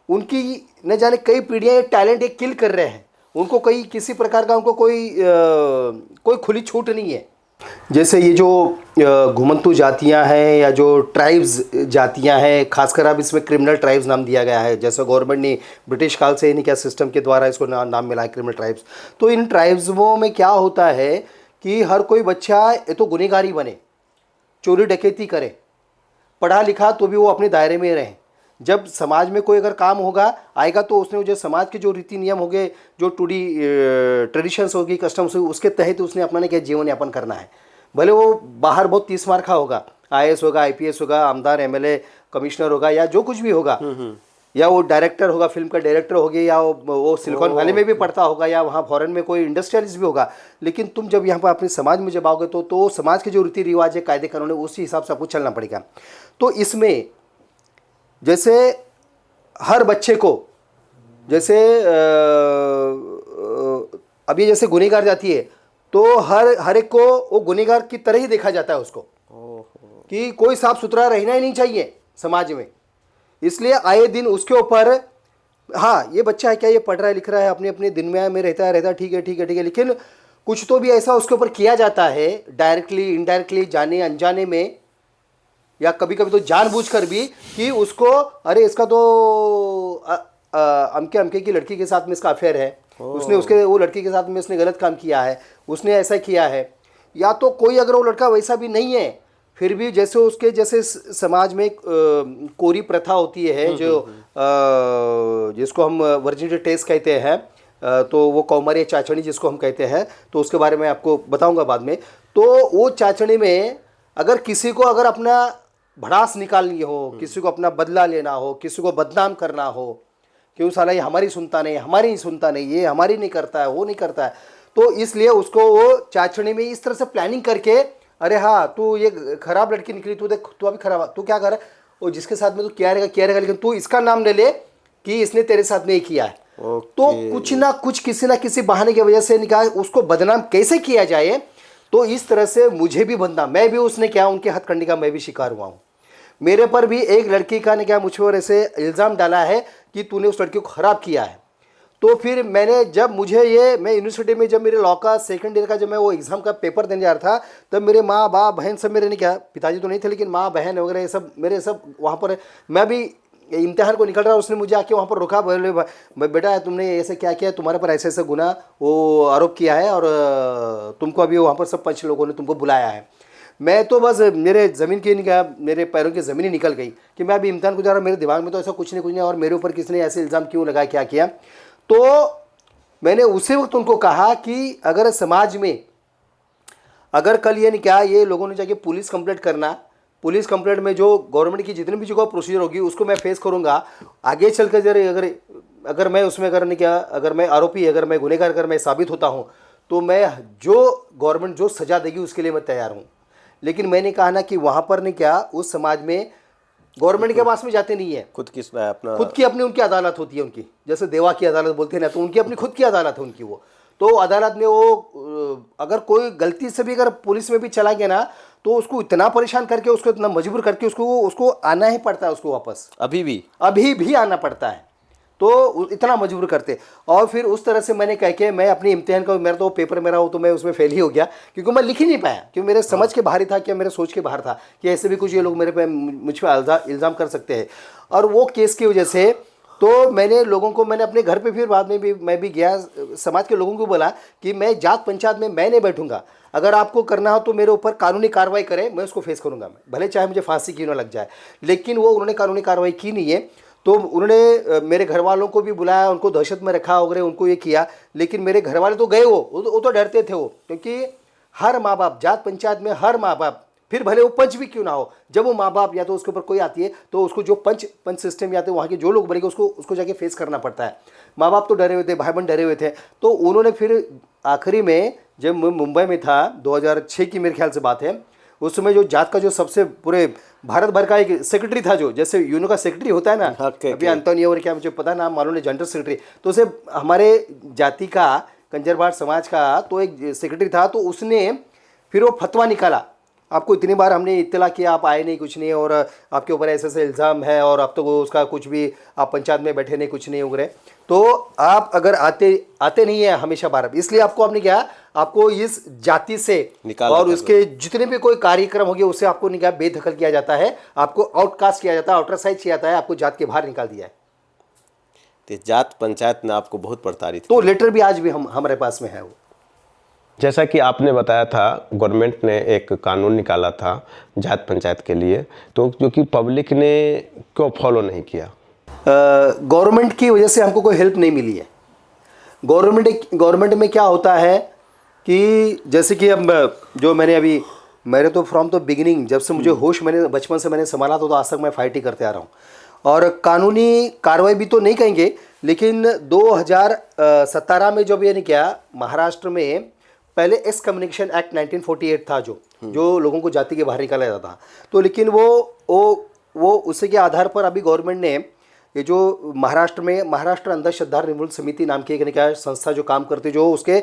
उनकी न जाने कई पीढ़ियाँ टैलेंट एक किल कर रहे हैं, उनको कई किसी प्रकार का उनको कोई खुली छूट नहीं है। जैसे ये जो घुमंतू जातियां हैं या जो ट्राइब्स जातियां हैं, खासकर अब इसमें क्रिमिनल ट्राइब्स नाम दिया गया है, जैसे गवर्नमेंट ने ब्रिटिश काल से इन्हीं क्या सिस्टम के द्वारा इसको नाम मिला है क्रिमिनल ट्राइब्स। तो इन ट्राइब्सों में क्या होता है कि हर कोई बच्चा ये तो गुनहगारी बने, चोरी डकैती करे, पढ़ा लिखा तो भी वो अपने दायरे में रहे। जब समाज में कोई अगर काम होगा आएगा तो उसने जो समाज के जो रीति नियम हो गए, जो ट्रेडिशंस होगी, कस्टम्स होगी, उसके तहत उसने अपना क्या जीवन यापन करना है। भले वो बाहर बहुत 30 मार खा होगा, IAS होगा, IPS होगा, आमदार, MLA, कमिश्नर होगा या जो कुछ भी होगा, या वो डायरेक्टर होगा, फिल्म का डायरेक्टर हो गया, या वो सिलिकॉन वैली में भी पढ़ता होगा या वहाँ फॉरेन में कोई इंडस्ट्रियलिस्ट भी होगा। लेकिन तुम जब यहाँ पर अपने समाज में जब आओगे तो समाज के जो रीति रिवाज है, कायदे कानून है, उसी हिसाब से आपको चलना पड़ेगा। तो इसमें जैसे हर बच्चे को जैसे अभी जैसे गुनहगार जाती है तो हर एक को वो गुनहगार की तरह ही देखा जाता है उसको, कि कोई साफ सुथरा रहना ही नहीं चाहिए समाज में। इसलिए आए दिन उसके ऊपर, हाँ ये बच्चा है क्या, ये पढ़ रहा है, लिख रहा है, अपने अपने दिन में रहता है, ठीक है, लेकिन कुछ तो भी ऐसा उसके ऊपर किया जाता है डायरेक्टली, इनडायरेक्टली, जाने अनजाने में, या कभी कभी तो जानबूझकर भी, कि उसको अरे इसका तो अमके की लड़की के साथ में इसका अफेयर है, उसने वो लड़की के साथ में उसने गलत काम किया है, उसने ऐसा किया है। या तो कोई अगर वो लड़का वैसा भी नहीं है फिर भी जैसे उसके जैसे समाज में कोरी प्रथा होती है जो जिसको हम वर्जिनिटी टेस्ट कहते हैं, तो वो कौमार्य चाचणी जिसको हम कहते हैं, तो उसके बारे में आपको बताऊंगा बाद में। तो वो चाचणी में अगर किसी को अगर अपना भड़ास निकालनी हो, किसी को अपना बदला लेना हो, किसी को बदनाम करना हो, क्यों साला ये हमारी सुनता नहीं, ये हमारी नहीं करता है, वो नहीं करता है, तो इसलिए उसको वो चाचणी में इस तरह से प्लानिंग करके, अरे हाँ तू ये खराब लड़की निकली, तू देख तू अभी खराब, तू क्या कर, वो जिसके साथ में तू किया रहेगा, लेकिन तू इसका नाम ले ले कि इसने तेरे साथ में ही किया है। तो कुछ ना कुछ किसी ना किसी बहाने की वजह से निकाल उसको बदनाम कैसे किया जाए। तो इस तरह से मुझे भी बदनाम, मैं भी उसने क्या उनके हथकंडी का मैं भी शिकार हुआ हूँ। मेरे पर भी एक लड़की का ने क्या मुझ पर ऐसे इल्ज़ाम डाला है कि तूने उस लड़की को ख़राब किया है। तो फिर मैंने जब मुझे ये मैं यूनिवर्सिटी में जब मेरे लॉ का सेकंड ईयर का जब मैं वो एग्ज़ाम का पेपर देने जा रहा था, तब मेरे माँ बाप बहन सब मेरे ने क्या, पिताजी तो नहीं थे लेकिन माँ बहन वगैरह ये सब मेरे सब वहाँ पर, मैं भी इम्तिहान को निकल रहा, उसने मुझे आके वहाँ पर रोका, बोले बेटा तुमने ऐसे क्या किया, तुम्हारे पर ऐसे ऐसे गुना वो आरोप किया है और तुमको अभी वहाँ पर सब 5 लोगों ने तुमको बुलाया है। मैं तो बस मेरे ज़मीन की नहीं गया, मेरे पैरों की ज़मीन ही निकल गई कि मैं अभी इम्तिहान को जा रहा हूँ, मेरे दिमाग में तो ऐसा कुछ नहीं और मेरे ऊपर किसने ऐसे इल्ज़ाम क्यों लगाया, क्या किया। तो मैंने उसी वक्त उनको कहा कि अगर समाज में अगर कल ये नहीं क्या ये लोगों ने जाके पुलिस कंप्लेंट करना, पुलिस कंप्लेंट में जो गवर्नमेंट की जितनी भी जो प्रोसीजर होगी उसको मैं फेस करूंगा आगे चल कर। जरा अगर मैं उसमें अगर नहीं क्या, अगर मैं आरोपी, अगर मैं गुनहगार, अगर मैं साबित होता हूँ तो मैं जो गवर्नमेंट जो सज़ा देगी उसके लिए मैं तैयार हूँ। लेकिन मैंने कहा ना कि वहाँ पर नहीं क्या उस समाज में गवर्नमेंट के पास में जाते नहीं है, खुद की अपना खुद की अपनी उनकी अदालत होती है उनकी, जैसे देवा की अदालत बोलते हैं ना, तो उनकी अपनी खुद की अदालत है उनकी। वो तो अदालत में वो अगर कोई गलती से भी अगर पुलिस में भी चला गया ना तो उसको इतना परेशान करके, उसको इतना मजबूर करके उसको आना ही पड़ता है, उसको वापस अभी भी आना पड़ता है। तो इतना मजबूर करते। और फिर उस तरह से मैंने कह के मैं अपनी इम्तिहान का मेरा तो पेपर मेरा हो तो मैं उसमें फेल ही हो गया, क्योंकि मैं लिख ही नहीं पाया, क्योंकि मेरे समझ के बाहर ही था, क्या मेरे सोच के बाहर था कि ऐसे भी कुछ ये लोग मेरे पे मुझ पर इल्ज़ाम कर सकते हैं। और वो केस की वजह से तो मैंने लोगों को, मैंने अपने घर पे फिर बाद में भी मैं भी गया, समाज के लोगों को बोला कि मैं जात पंचायत में मैं नहीं बैठूंगा, अगर आपको करना हो तो मेरे ऊपर कानूनी कार्रवाई करें, मैं उसको फेस करूंगा, मैं भले चाहे मुझे फांसी क्यों ना लग जाए। लेकिन वो उन्होंने कानूनी कार्रवाई की नहीं है। तो उन्होंने मेरे घर वालों को भी बुलाया, उनको दहशत में रखा वगैरह, उनको ये किया। लेकिन मेरे घर वाले तो गए, वो तो डरते थे वो, क्योंकि हर माँ बाप जात पंचायत में हर माँ बाप, फिर भले वो पंच भी क्यों ना हो, जब वो माँ बाप या तो उसके ऊपर कोई आती है तो उसको जो पंच सिस्टम या तो वहाँ के जो लोग बनेंगे उसको जाके फेस करना पड़ता है। माँ बाप तो डरे हुए थे, भाई बहन डरे हुए थे। तो उन्होंने फिर आखिरी में जब मुंबई में था 2006 की मेरे ख्याल से बात है, उस समय जो जात का जो सबसे पूरे भारत भर का एक सेक्रेटरी था, जो जैसे यूनो का सेक्रेटरी होता है ना, अभी अंतोनियो और क्या मुझे पता नाम मालूम नहीं, जनरल सेक्रेटरी, तो उसे हमारे जाति का कंजरवाड़ समाज का तो एक सेक्रेटरी था। तो उसने फिर वो फतवा निकाला, आपको इतनी बार हमने इत्तला किया, आप आए नहीं, कुछ नहीं, और आपके ऊपर ऐसे ऐसे इल्ज़ाम है और अब तो उसका कुछ भी, आप पंचायत में बैठे नहीं, कुछ नहीं उगरे, तो आप अगर आते नहीं है हमेशा बार, इसलिए आपको आपने क्या, आपको इस जाति से और उसके जितने भी कोई कार्यक्रम हो गए उससे आपको नहीं क्या बेदखल किया जाता है, आपको आउटकास्ट किया जाता है, आउटरसाइड किया जाता है, आपको जात के बाहर निकाल दिया है। तो जात पंचायत ने आपको बहुत प्रताड़ित, तो लेटर भी आज भी हमारे पास में है। वो जैसा कि आपने बताया था, गवर्नमेंट ने एक कानून निकाला था जात पंचायत के लिए, तो जो कि पब्लिक ने क्यों फॉलो नहीं किया? गवर्नमेंट की वजह से हमको कोई हेल्प नहीं मिली है। गवर्नमेंट में क्या होता है कि जैसे कि अब जो मैंने अभी, मेरे तो फ्रॉम द बिगिनिंग, जब से मुझे होश मैंने बचपन से मैंने संभाला तो आज तक मैं फाइट ही करते आ रहा हूँ। और कानूनी कार्रवाई भी तो नहीं कहेंगे, लेकिन 2017 में जब ये नहीं किया, महाराष्ट्र में पहले एक्स कम्युनिकेशन एक्ट 1948 था, जो लोगों को जाति के बाहर निकाला जाता था। तो लेकिन वो उसी के आधार पर अभी गवर्नमेंट ने ये जो महाराष्ट्र में महाराष्ट्र अंधश्रद्धा निर्मूलन समिति नाम की एक संस्था जो काम करती, जो उसके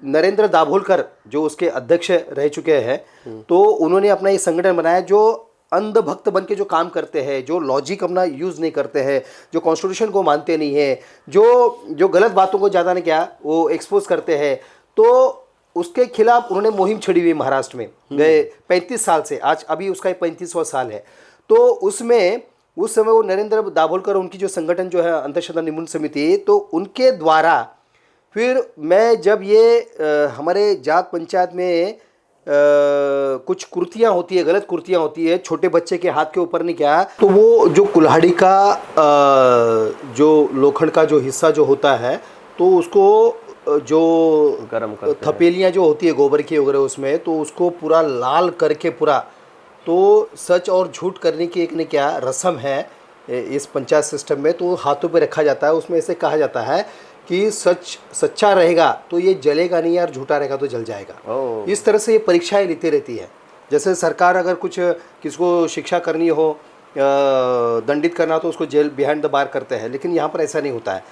नरेंद्र दाभोलकर जो उसके अध्यक्ष रह चुके हैं, तो उन्होंने अपना ये संगठन बनाया जो अंधभक्त बन के जो काम करते हैं, जो लॉजिक अपना यूज़ नहीं करते हैं, जो कॉन्स्टिट्यूशन को मानते नहीं है, जो गलत बातों को ज़्यादा नहीं क्या वो एक्सपोज करते हैं। तो उसके खिलाफ उन्होंने मुहिम छड़ी हुई महाराष्ट्र में गए 35 साल से, आज अभी उसका 35वां साल है। तो उसमें उस समय वो नरेंद्र दाभोलकर, उनकी जो संगठन जो है अंधश्रद्धा निर्मूलन समिति, तो उनके द्वारा फिर मैं जब ये हमारे जात पंचायत में कुछ कुर्तियाँ होती है, गलत कुर्तियाँ होती है, छोटे बच्चे के हाथ के ऊपर नहीं क्या, तो वो जो कुल्हाड़ी का जो लोखंड का जो हिस्सा जो होता है, तो उसको जो गरम करते थपेलियाँ जो होती है गोबर की वगैरह उसमें, तो उसको पूरा लाल करके पूरा, तो सच और झूठ करने की एक ने क्या रस्म है इस पंचायत सिस्टम में, तो हाथों पे रखा जाता है। उसमें ऐसे कहा जाता है कि सच्चा रहेगा तो ये जलेगा नहीं, यार झूठा रहेगा तो जल जाएगा। इस तरह से ये परीक्षाएं लेती रहती है। जैसे सरकार अगर कुछ किसको शिक्षा करनी हो, दंडित करना हो, तो उसको जेल बिहाइंड द बार करते हैं, लेकिन यहाँ पर ऐसा नहीं होता है।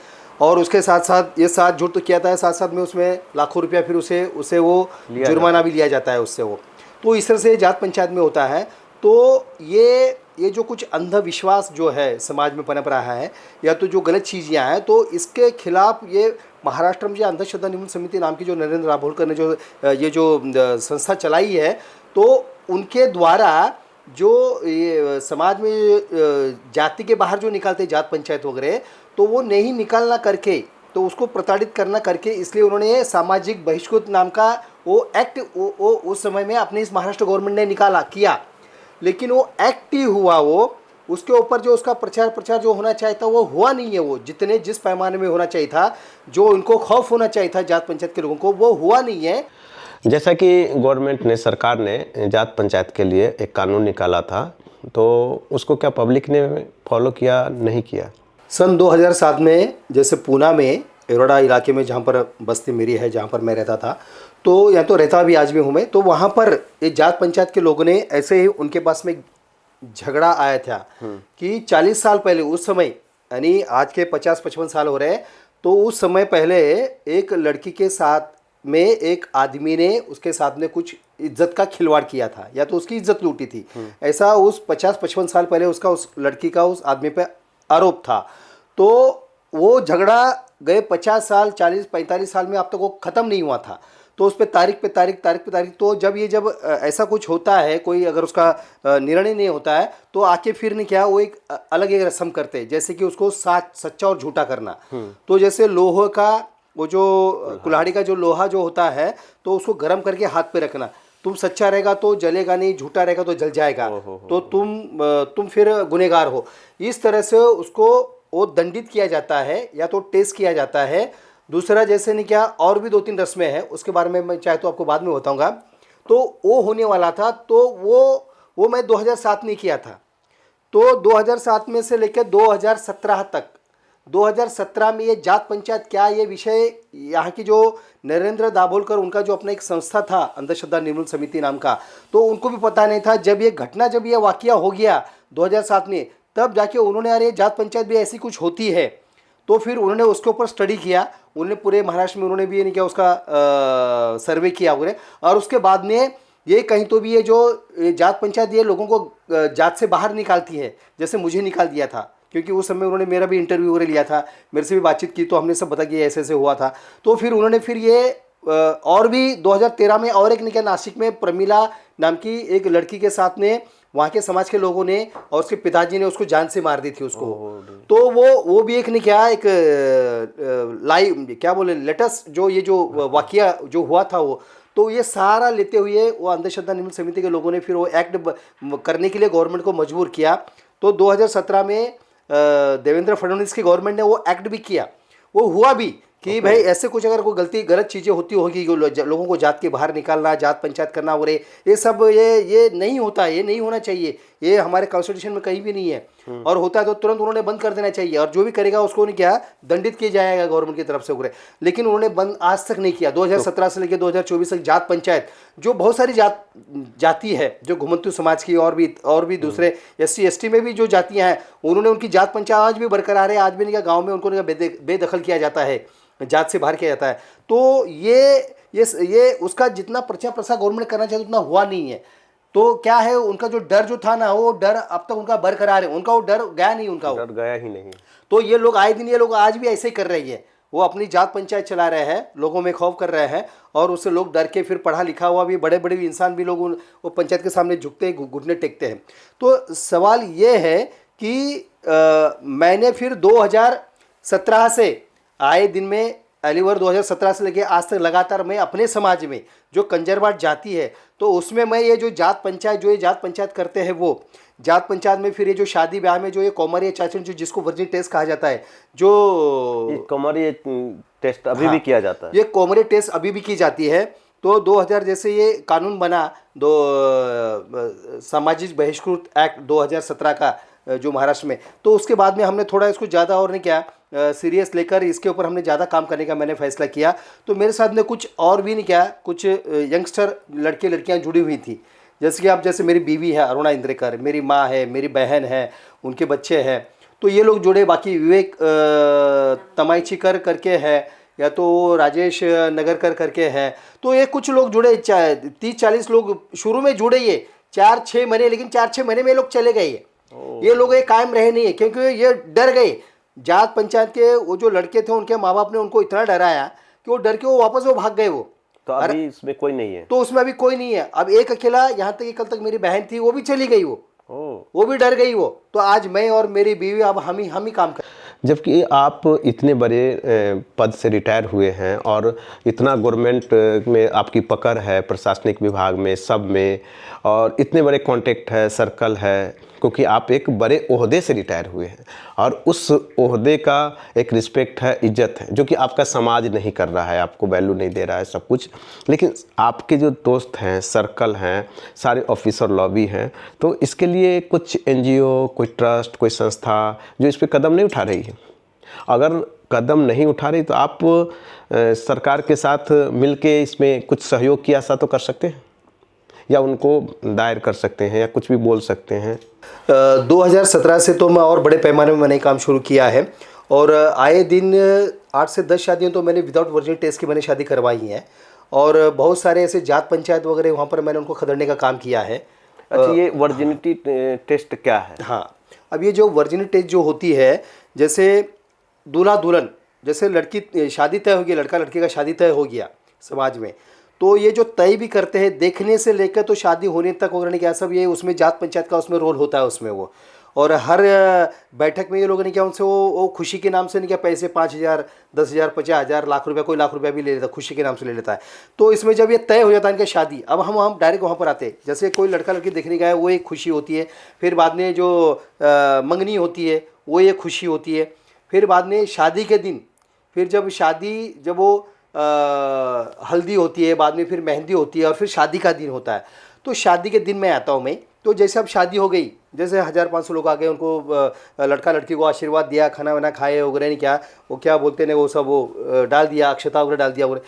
और उसके साथ साथ ये साथ झूठ तो किया था, साथ साथ में उसमें लाखों रुपया फिर उसे वो जुर्माना भी लिया जाता है उससे वो। तो इस तरह से जात पंचायत में होता है। तो ये जो कुछ अंधविश्वास जो है समाज में पनप रहा है, या तो जो गलत चीज़ें हैं, तो इसके खिलाफ ये महाराष्ट्र में जो अंधश्रद्धा निर्मूलन समिति नाम की जो नरेंद्र दाभोलकर ने जो ये जो संस्था चलाई है, तो उनके द्वारा जो ये समाज में जाति के बाहर जो निकालते जात पंचायत वगैरह, तो वो नहीं निकालना करके, तो उसको प्रताड़ित करना करके, इसलिए उन्होंने सामाजिक बहिष्कृत नाम का वो एक्ट वो उस समय में अपने इस महाराष्ट्र गवर्नमेंट ने निकाला किया, लेकिन वो एक्ट ही हुआ, वो उसके ऊपर जो उसका प्रचार जो होना चाहिए था वो हुआ नहीं है। वो जिस पैमाने में होना चाहिए था, जो उनको खौफ होना चाहिए था जात पंचायत के लोगों को, वो हुआ नहीं है। जैसा कि गवर्नमेंट ने, सरकार ने जात पंचायत के लिए एक कानून निकाला था, तो उसको क्या पब्लिक ने फॉलो किया, नहीं किया? सन 2007 में जैसे पूना में एरोडा इलाके में, जहाँ पर बस्ती मेरी है, जहाँ पर मैं रहता था, तो या तो रहता भी आज भी हूँ मैं, तो वहाँ पर ये जात पंचायत के लोगों ने ऐसे ही, उनके पास में झगड़ा आया था कि 40 साल पहले, उस समय यानी आज के 50-55 साल हो रहे हैं, तो उस समय पहले एक लड़की के साथ में एक आदमी ने उसके साथ में कुछ इज्जत का खिलवाड़ किया था, या तो उसकी इज्जत लूटी थी, ऐसा उस 50-55 साल पहले उसका, उस लड़की का उस आदमी पे आरोप था। तो वो झगड़ा गए 50 साल, 40-45 साल में अब तक वो ख़त्म नहीं हुआ था। तो उस पर तारीख पे तारीख, तो जब ऐसा कुछ होता है, कोई अगर उसका निर्णय नहीं होता है, तो आके फिर नहीं क्या, वो एक अलग एक रस्म करते हैं, जैसे कि उसको सच्चा और झूठा करना। तो जैसे लोहे का वो जो कुल्हाड़ी का जो लोहा जो होता है, तो उसको गर्म करके हाथ पे रखना, तुम सच्चा रहेगा तो जलेगा नहीं, झूठा रहेगा तो जल जाएगा, तो तुम फिर गुनहगार हो। इस तरह से उसको वो दंडित किया जाता है, या तो टेस्ट किया जाता है। दूसरा जैसे नहीं क्या, और भी 2-3 रस्में हैं, उसके बारे में मैं चाहे तो आपको बाद में बताऊंगा। तो वो होने वाला था, तो वो मैं 2007 में किया था। तो 2007 में से लेकर 2017 तक, 2017 में ये जात पंचायत क्या, ये विषय यहाँ की जो नरेंद्र दाभोलकर, उनका जो अपना एक संस्था था अंधश्रद्धा निर्मूलन समिति नाम का, तो उनको भी पता नहीं था। जब ये घटना, जब ये वाकया हो गया 2007 में, तब जाके उन्होंने, अरे जात पंचायत भी ऐसी कुछ होती है, तो फिर उन्होंने उसके ऊपर स्टडी किया। उन्होंने पूरे महाराष्ट्र में उन्होंने भी ये नहीं किया, उसका सर्वे किया वगैरह, और उसके बाद में ये कहीं तो भी ये जो जात पंचायत ये लोगों को जात से बाहर निकालती है, जैसे मुझे निकाल दिया था, क्योंकि उस समय उन्होंने मेरा भी इंटरव्यू वगैरह लिया था, मेरे से भी बातचीत की, तो हमने सब बता कि ऐसे ऐसे हुआ था। तो फिर उन्होंने फिर ये और भी 2013 में और एक नहीं किया, नासिक में प्रमीला नाम की एक लड़की के साथ में वहाँ के समाज के लोगों ने और उसके पिताजी ने उसको जान से मार दी थी उसको। तो वो भी एक नहीं क्या, एक लाइव क्या बोले, लेटेस्ट जो ये जो वाकया जो हुआ था वो, तो ये सारा लेते हुए वो अंधश्रद्धा निर्मूलन समिति के लोगों ने फिर वो एक्ट करने के लिए गवर्नमेंट को मजबूर किया। तो 2017 में देवेंद्र फडणवीस की गवर्नमेंट ने वो एक्ट भी किया, वो हुआ भी कि भाई ऐसे कुछ अगर कोई गलत चीज़ें होती होगी, लोगों को जात के बाहर निकालना, जात पंचायत करना हो रहे, ये सब ये नहीं होता, ये नहीं होना चाहिए, ये हमारे कॉन्स्टिट्यूशन में कहीं भी नहीं है, और होता है तो तुरंत उन्होंने बंद कर देना चाहिए, और जो भी करेगा उसको नहीं क्या, दंडित किया जाएगा गवर्नमेंट की तरफ से वगैरह। लेकिन उन्होंने बंद आज तक नहीं किया। 2017 से लेकर 2024 तक जात पंचायत, जो बहुत सारी जाति है, जो घुमंतु समाज की और भी दूसरे SC ST में भी जो जातियाँ हैं, उन्होंने उनकी जात पंचायत आज भी बरकरार है। आज भी नहीं क्या, गाँव में उनको बेदखल किया जाता है, जात से बाहर किया जाता है। तो ये उसका जितना प्रचार प्रसार गवर्नमेंट करना चाहिए उतना हुआ नहीं है। तो क्या है, उनका जो डर जो था ना, वो डर अब तक उनका बरकरार है, उनका वो डर गया नहीं, उनका डर गया ही नहीं। तो ये लोग आए दिन, ये लोग आज भी ऐसे ही कर रही है, वो अपनी जात पंचायत चला रहे हैं, लोगों में खौफ कर रहे हैं, और उससे लोग डर के फिर पढ़ा लिखा हुआ भी बड़े बड़े इंसान भी लोग वो पंचायत के सामने झुकते हैं, घुटने टेकते हैं। तो सवाल ये है कि मैंने फिर 2017 से आए दिन में, अलीवर 2017 से लेके आज तक लगातार मैं अपने समाज में जो कंजरवाट जाति है, तो उसमें मैं ये जो जात पंचायत करते हैं, वो जात पंचायत में फिर ये जो शादी ब्याह में जो ये कौमार्य चाचन, जो जिसको वर्जिन टेस्ट कहा जाता है, जो कौमार्य टेस्ट अभी भी किया जाता है, ये कौमार्य टेस्ट अभी भी की जाती है। तो 2000 जैसे ये कानून बना, सामाजिक बहिष्कृत एक्ट 2017 का जो महाराष्ट्र में, तो उसके बाद में हमने थोड़ा इसको ज़्यादा और नहीं क्या सीरियस लेकर इसके ऊपर हमने ज़्यादा काम करने का मैंने फैसला किया। तो मेरे साथ में कुछ और भी नहीं क्या, कुछ यंगस्टर लड़के लड़कियां जुड़ी हुई थी, जैसे कि आप, जैसे मेरी बीवी है अरुणा इंद्रेकर, मेरी माँ है, मेरी बहन है, उनके बच्चे हैं, तो ये लोग जुड़े। बाकी विवेक तमाईचीकर करके है, या तो राजेश नगरकर करके है, तो ये कुछ लोग जुड़े, 30-40 लोग शुरू में जुड़े ये, 4-6 महीने, लेकिन 4-6 महीने में ये लोग चले गए। ये लोग ये कायम रहे नहीं है, क्योंकि ये डर गए। जात पंचायत के वो जो लड़के थे, उनके माँ बाप ने उनको इतना डराया कि वो डर के वो वापस वो भाग गए। वो तो अभी इसमें कोई नहीं है? तो उसमें अभी कोई नहीं है। अब एक अकेला, यहाँ तक कि कल तक मेरी बहन थी, वो भी चली गई। वो भी डर गई। वो तो आज मैं और मेरी बीवी अब हम ही काम कर। जबकि आप इतने बड़े पद से रिटायर हुए हैं और इतना गवर्नमेंट में आपकी पकड़ है, प्रशासनिक विभाग में, सब में, और इतने बड़े कॉन्टेक्ट है, सर्कल है, क्योंकि आप एक बड़े ओहदे से रिटायर हुए हैं और उस ओहदे का एक रिस्पेक्ट है, इज्जत है, जो कि आपका समाज नहीं कर रहा है, आपको वैल्यू नहीं दे रहा है सब कुछ। लेकिन आपके जो दोस्त हैं, सर्कल हैं, सारे ऑफिसर लॉबी हैं, तो इसके लिए कुछ एनजीओ, कोई ट्रस्ट, कोई संस्था जो इस पर कदम नहीं उठा रही है? अगर कदम नहीं उठा रही तो आप सरकार के साथ मिलके इसमें कुछ सहयोग की आशा तो कर सकते हैं, या उनको दायर कर सकते हैं, या कुछ भी बोल सकते हैं? 2017 से तो मैं और बड़े पैमाने में मैंने काम शुरू किया है, और आए दिन 8 से 10 शादियाँ तो मैंने विदाउट वर्जिन टेस्ट की मैंने शादी करवाई हैं, और बहुत सारे ऐसे जात पंचायत वगैरह वहाँ पर मैंने उनको खदेड़ने का काम किया है। अच्छा, ये वर्जिनिटी टेस्ट क्या है? हाँ, अब ये जो वर्जिनिटी टेस्ट जो होती है, जैसे दूल्हा दुल्हन, जैसे लड़की शादी तय हो गई, लड़का लड़की का शादी तय हो गया समाज में, तो ये जो तय भी करते हैं, देखने से लेकर तो शादी होने तक वगैरह ने क्या सब ये उसमें जात पंचायत का उसमें रोल होता है उसमें वो। और हर बैठक में ये लोगों ने क्या उनसे वो खुशी के नाम से नहीं क्या पैसे 5,000, 10,000, 50,000, लाख रुपया, कोई लाख रुपया भी ले लेता, खुशी के नाम से ले लेता है। तो इसमें जब ये तय हो जाता है इनका शादी, अब हम डायरेक्ट वहाँ पर आते हैं। जैसे कोई लड़का लड़की देखने गया है, वो एक खुशी होती है। फिर बाद में जो मंगनी होती है, वो एक खुशी होती है। फिर बाद में शादी के दिन, फिर जब वो हल्दी होती है, बाद में फिर मेहंदी होती है, और फिर शादी का दिन होता है। तो शादी के दिन में आता हूँ मैं। तो जैसे अब शादी हो गई, जैसे 1,000-500 लोग आ गए, उनको लड़का लड़की को आशीर्वाद दिया, खाना वाना खाए वगैरह, नहीं क्या वो क्या बोलते हैं वो सब, वो डाल दिया, अक्षता वगैरह डाल दिया वगैरह।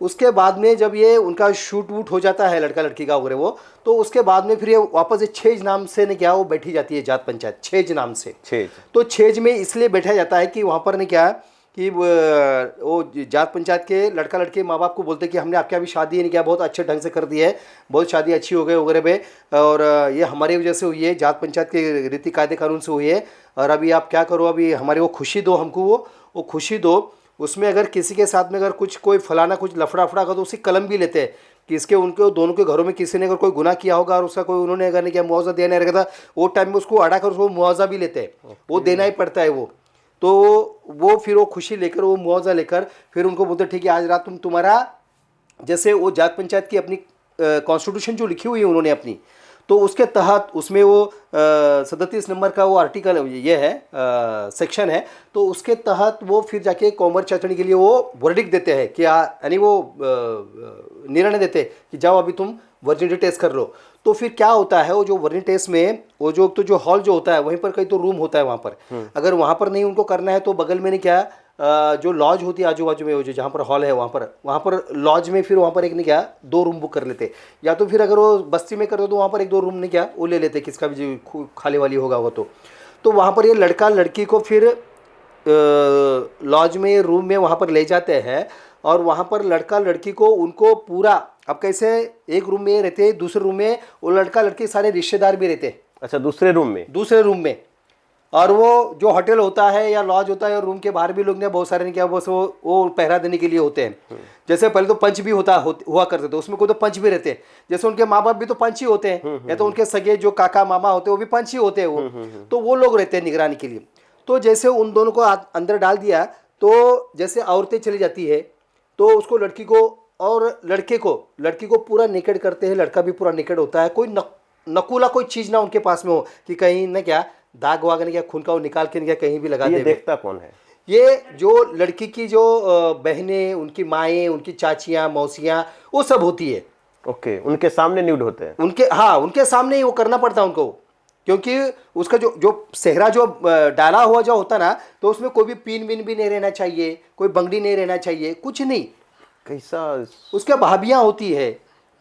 उसके बाद में जब ये उनका शूट वूट हो जाता है लड़का लड़की का वगैरह वो, तो उसके बाद में फिर ये वापस ये छेज नाम से ने क्या वो बैठी जाती है जात पंचायत, छेज नाम से। छेज, तो छेज में इसलिए बैठा जाता है कि वहाँ पर ने क्या कि वो जात पंचायत के लड़का लड़के माँ बाप को बोलते कि हमने आपके अभी शादी नहीं किया, बहुत अच्छे ढंग से कर दी है, बहुत शादी अच्छी हो गई वगैरह पे, और ये हमारी वजह से हुई है, जात पंचायत के रीति कायदे कानून से हुई है, और अभी आप क्या करो, अभी हमारी वो खुशी दो हमको, वो खुशी दो। उसमें अगर किसी के साथ में अगर कुछ कोई फलाना कुछ लफड़ा का, तो उसकी कलम भी लेते हैं कि इसके उनके दोनों के घरों में किसी ने अगर कोई गुनाह किया होगा और उसका कोई उन्होंने अगर नहीं किया, मुआवजा देना रखा था, वो टाइम में उसको अड़ा कर उसको मुआवजा भी लेते हैं, वो देना ही पड़ता है वो। तो वो फिर वो खुशी लेकर, वो मुआवजा लेकर, फिर उनको बोलते ठीक है आज रात तुम्हारा, जैसे वो जात पंचायत की अपनी कॉन्स्टिट्यूशन जो लिखी हुई है उन्होंने अपनी, तो उसके तहत उसमें वो 37 नंबर का वो आर्टिकल ये है, सेक्शन है, तो उसके तहत वो फिर जाके कॉमर चाचणी के लिए वो वर्डिक्ट देते हैं कि यानी वो निर्णय देते हैं कि जाओ अभी तुम वर्जिनिटी टेस्ट कर लो। तो फिर क्या होता है, वो जो वर्जिनिटी टेस्ट में वो जो हॉल जो होता है, वहीं पर कहीं तो रूम होता है वहाँ पर, अगर वहाँ पर नहीं उनको करना है तो बगल में नहीं क्या जो लॉज होती है आजू बाजू में, वो जो जहाँ पर हॉल है वहाँ पर लॉज में फिर वहाँ पर एक नहीं क्या 2 रूम बुक कर लेते, या तो फिर अगर वो बस्ती में कर दो तो वहाँ पर 1-2 रूम नहीं क्या वो ले लेते, किसका भी जो खाली वाली होगा वो। तो वहाँ पर ये लड़का लड़की को फिर लॉज में रूम में वहाँ पर ले जाते हैं, और वहाँ पर लड़का लड़की को उनको पूरा, अब कैसे एक रूम में रहते हैं, दूसरे रूम में वो लड़का लड़की सारे रिश्तेदार भी रहते हैं। अच्छा, दूसरे रूम में, और वो जो होटल होता है या लॉज होता है, और रूम के बाहर भी लोग ने बहुत सारे ने क्या बस वो पहरा देने के लिए होते हैं। जैसे पहले तो पंच भी हुआ करते थे, उसमें कोई तो पंच भी रहते हैं, जैसे उनके माँ बाप भी तो पंच ही होते हैं, या तो उनके सगे जो काका मामा होते हैं वो भी पंच ही होते हैं वो, तो वो लोग रहते हैं निगरानी के लिए। तो जैसे उन दोनों को अंदर डाल दिया, तो जैसे औरतें चली जाती है, तो उसको लड़की को और लड़की को पूरा नेकेड करते हैं, लड़का भी पूरा नेकेड होता है, कोई नकुला कोई चीज़ ना उनके पास में हो कि कहीं ना क्या दाग वाग ने क्या खून का वो निकाल के क्या कहीं भी लगा दे। देखता कौन है? ये जो लड़की की जो बहनें, उनकी माएँ, उनकी चाचियाँ, मौसियाँ, वो सब होती है। ओके, उनके सामने न्यूड होते हैं? उनके सामने ही वो करना पड़ता है उनको, क्योंकि उसका जो सेहरा जो डाला हुआ जो होता ना, तो उसमें कोई भी पीन बीन भी नहीं रहना चाहिए, कोई बंगड़ी नहीं रहना चाहिए, कुछ नहीं। कैसा उसके भाभियाँ होती है,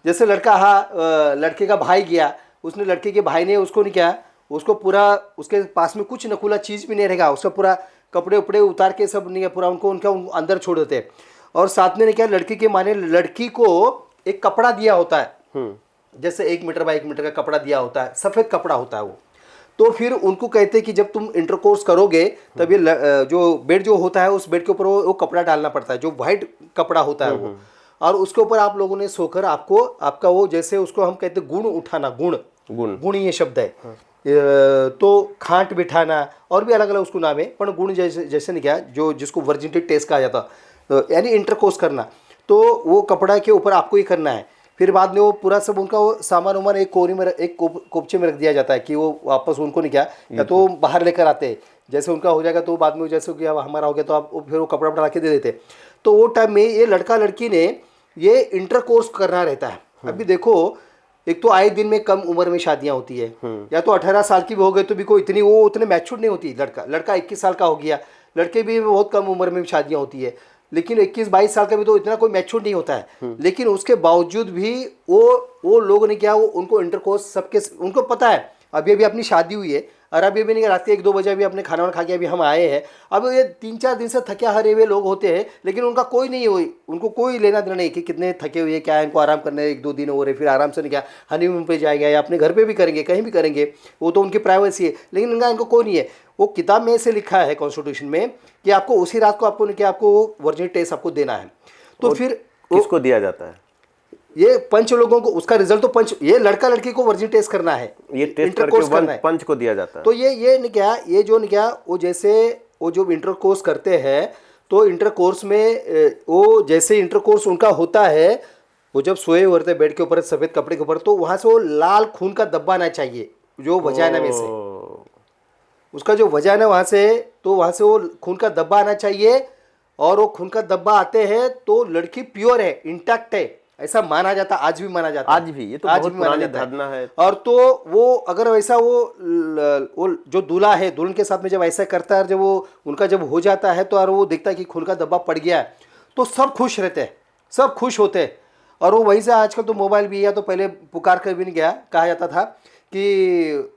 जैसे लड़के का भाई गया, उसने लड़के के भाई ने उसको नहीं किया, उसको पूरा उसके पास में कुछ नकुला चीज़ भी नहीं रहेगा, उसका पूरा कपड़े उपड़े उतार के सब नहीं पूरा उनका अंदर छोड़ देते। और साथ में क्या लड़की के माने लड़की को एक कपड़ा दिया होता है, जैसे 1 मीटर बाय 1 मीटर का कपड़ा दिया होता है, सफ़ेद कपड़ा होता है वो। तो फिर उनको कहते हैं कि जब तुम इंटरकोर्स करोगे तब ये जो बेड जो होता है उस बेड के ऊपर वो कपड़ा डालना पड़ता है, जो वाइट कपड़ा होता है वो, और उसके ऊपर आप लोगों ने सोकर आपको आपका वो, जैसे उसको हम कहते हैं गुण उठाना, गुण गुण गुण ये शब्द है। तो खाट बिठाना और भी अलग अलग उसको नाम है, पर गुण जैसे जैसे नहीं क्या, जो जिसको वर्जिनिटी टेस्ट कहा जाता, यानी इंटरकोर्स करना, तो वो कपड़ा के ऊपर आपको ही करना है। फिर बाद में वो पूरा सब उनका वो सामान उमान एक कोने में एक कोपचे में रख दिया जाता है कि वो वापस उनको नहीं क्या, या तो बाहर लेकर आते हैं, जैसे उनका हो जाएगा तो बाद में जैसे कि हमारा हो गया तो आप फिर वो कपड़ा ला के दे देते। तो वो टाइम में ये लड़का लड़की ने ये इंटरकोर्स करना रहता है। अभी देखो, एक तो आए दिन में कम उम्र में शादियां होती है, या तो 18 साल की भी हो गए तो भी कोई इतनी वो उतने मैच्योर नहीं होती। लड़का 21 साल का हो गया, लड़के भी बहुत कम उम्र में शादियां होती है, लेकिन 21-22 साल का भी तो इतना कोई मैच्योर नहीं होता है। लेकिन उसके बावजूद भी वो लोगों ने क्या, वो उनको इंटरकोर्स सबके, उनको पता है अभी अभी अपनी शादी हुई है, और अभी अभी नहीं, रात के 1-2 बजे अभी अपने खाना वाना खा के अभी हम आए हैं। अब ये 3-4 दिन से थके हारे हुए लोग होते हैं, लेकिन उनका कोई नहीं हुई, उनको कोई लेना देना नहीं कि कितने थके हुए क्या है, इनको आराम करने 1-2 दिन हो रहे, फिर आराम से नहीं क्या हनीमून पे जाएगा या अपने घर पे भी करेंगे, कहीं भी करेंगे, वो तो उनकी प्राइवेसी है। लेकिन इनको कोई नहीं है। वो किताब में से लिखा है कॉन्स्टिट्यूशन में कि आपको उसी रात को आपको क्या, आपको वर्जिनिटी टेस्ट आपको देना है। तो फिर किसको दिया जाता है? ये पंच लोगों को, उसका रिजल्ट तो पंच, ये लड़का लड़की को वर्जिनिटी टेस्ट करना है, ये टेस्ट करके पंच को दिया जाता है। तो ये नहीं क्या, ये जो नहीं क्या, वो जैसे वो जो इंटरकोर्स करते हैं, तो इंटरकोर्स में वो जैसे इंटरकोर्स उनका होता है, वो जब सोए हुए रहते बेड के ऊपर सफ़ेद कपड़े के ऊपर, तो वहाँ से वो लाल खून का धब्बा आना चाहिए जो वजाना में से, उसका जो वजाना है वहाँ से, तो वहाँ से वो खून का धब्बा आना चाहिए। और वो खून का धब्बा आते हैं तो लड़की प्योर है, इंटैक्ट है, ऐसा माना जाता, आज भी माना जाता है। आज भी, ये तो बहुत पुरानी धारणा है। और तो वो अगर वैसा वो जो दूल्हा है, दुल्हन के साथ में जब ऐसा करता है, जब वो उनका जब हो जाता है, तो और वो देखता है कि खून का धब्बा पड़ गया है, तो सब खुश रहते हैं, सब खुश होते हैं। और वो वहीं से, आजकल तो मोबाइल भी है, तो पहले पुकार कर भी नहीं गया, कहा जाता था कि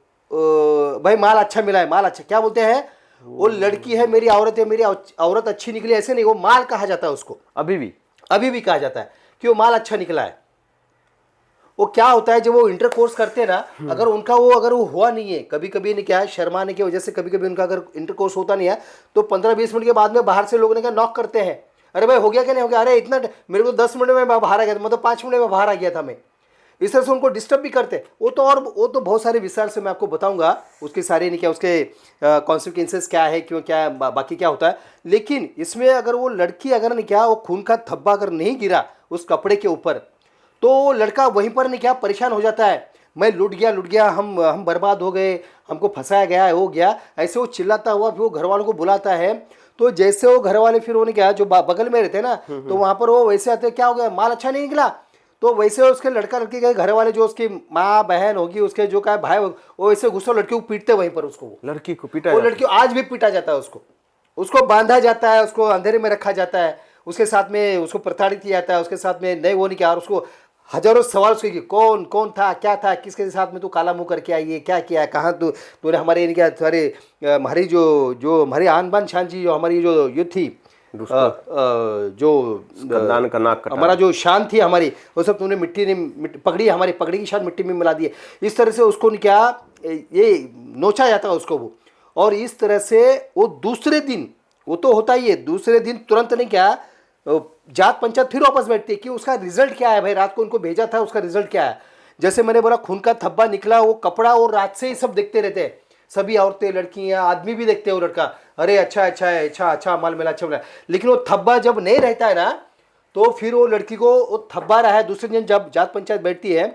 भाई माल अच्छा मिला है, माल अच्छा, क्या बोलते हैं, वो लड़की है मेरी, औरत है मेरी, औरत अच्छी निकली, ऐसे नहीं, वो माल कहा जाता है उसको, अभी भी कहा जाता है कि वो माल अच्छा निकला है। वो क्या होता है, जब वो इंटरकोर्स करते हैं ना, अगर उनका अगर वो हुआ नहीं है, कभी कभी नहीं क्या, शर्माने की वजह से कभी कभी उनका अगर इंटरकोर्स होता नहीं है, तो 15-20 मिनट के बाद में बाहर से लोग ने क्या नॉक करते हैं, अरे भाई हो गया क्या, नहीं हो गया, अरे इतना मेरे को 10 मिनट में बाहर आ गया था, मतलब 5 मिनट में बाहर आ गया था मैं, इस तरह से उनको डिस्टर्ब भी करते हैं। वो तो बहुत सारे विस्तार से मैं आपको बताऊंगा, उसके सारे नहीं क्या, उसके कॉन्सिक्वेंसेस क्या है, क्यों क्या बाकी क्या होता है। लेकिन इसमें अगर वो लड़की अगर नहीं क्या, वो खून का धब्बा अगर नहीं गिरा उस कपड़े के ऊपर, तो लड़का वहीं पर नहीं क्या परेशान हो जाता है, मैं लुट गया, हम बर्बाद हो गए, हमको फंसाया गया, हो गया, ऐसे वो चिल्लाता हुआ फिर वो घर वालों को बुलाता है। तो जैसे वो घर वाले फिर उन्हें क्या, जो बगल में रहते हैं ना, तो वहाँ पर वो वैसे आते, क्या हो गया, माल अच्छा नहीं निकला, तो वैसे उसके लड़का लड़की के घर वाले, जो उसकी माँ बहन होगी, उसके जो क्या भाई, वो वैसे गुस्सा लड़की को पीटते वहीं पर, उसको लड़की को पीटा, वो लड़की आज भी पीटा जाता है, उसको बांधा जाता है, उसको अंधेरे में रखा जाता है, उसके साथ में उसको प्रताड़ित किया जाता है, उसके साथ में नहीं वो नहीं किया, और उसको हजारों सवाल उसके कि कौन था, क्या था, किसके साथ में तू काला मुंह करके आई है, क्या किया है, कहाँ तूने हमारे इनके सारे हमारी जो हमारी आन बान शान जी, जो हमारी जो ये थी, जो दान का नाक कटा, हमारा जो शान थी हमारी, वो सब तूने पगड़ी, हमारी पगड़ी की शान मिट्टी में मिला दी है। इस तरह से उसको क्या, ये नोचा जाता है उसको वो। और इस तरह से वो दूसरे दिन, वो तो होता ही है, दूसरे दिन तुरंत नहीं क्या, जात पंचायत फिर वापस बैठती है कि उसका रिजल्ट क्या है भाई, रात को उनको भेजा था, उसका रिजल्ट क्या है। जैसे मैंने बोला खून का धब्बा निकला, वो कपड़ा और रात से ही सब देखते रहते हैं, सभी औरतें, लड़कियां, आदमी भी देखते हैं वो लड़का, अरे अच्छा माल मिला, अच्छा मिला। लेकिन वो धब्बा जब नहीं रहता है ना, तो फिर वो लड़की को वो धब्बा रहा है, दूसरे दिन जब जात पंचायत बैठती है,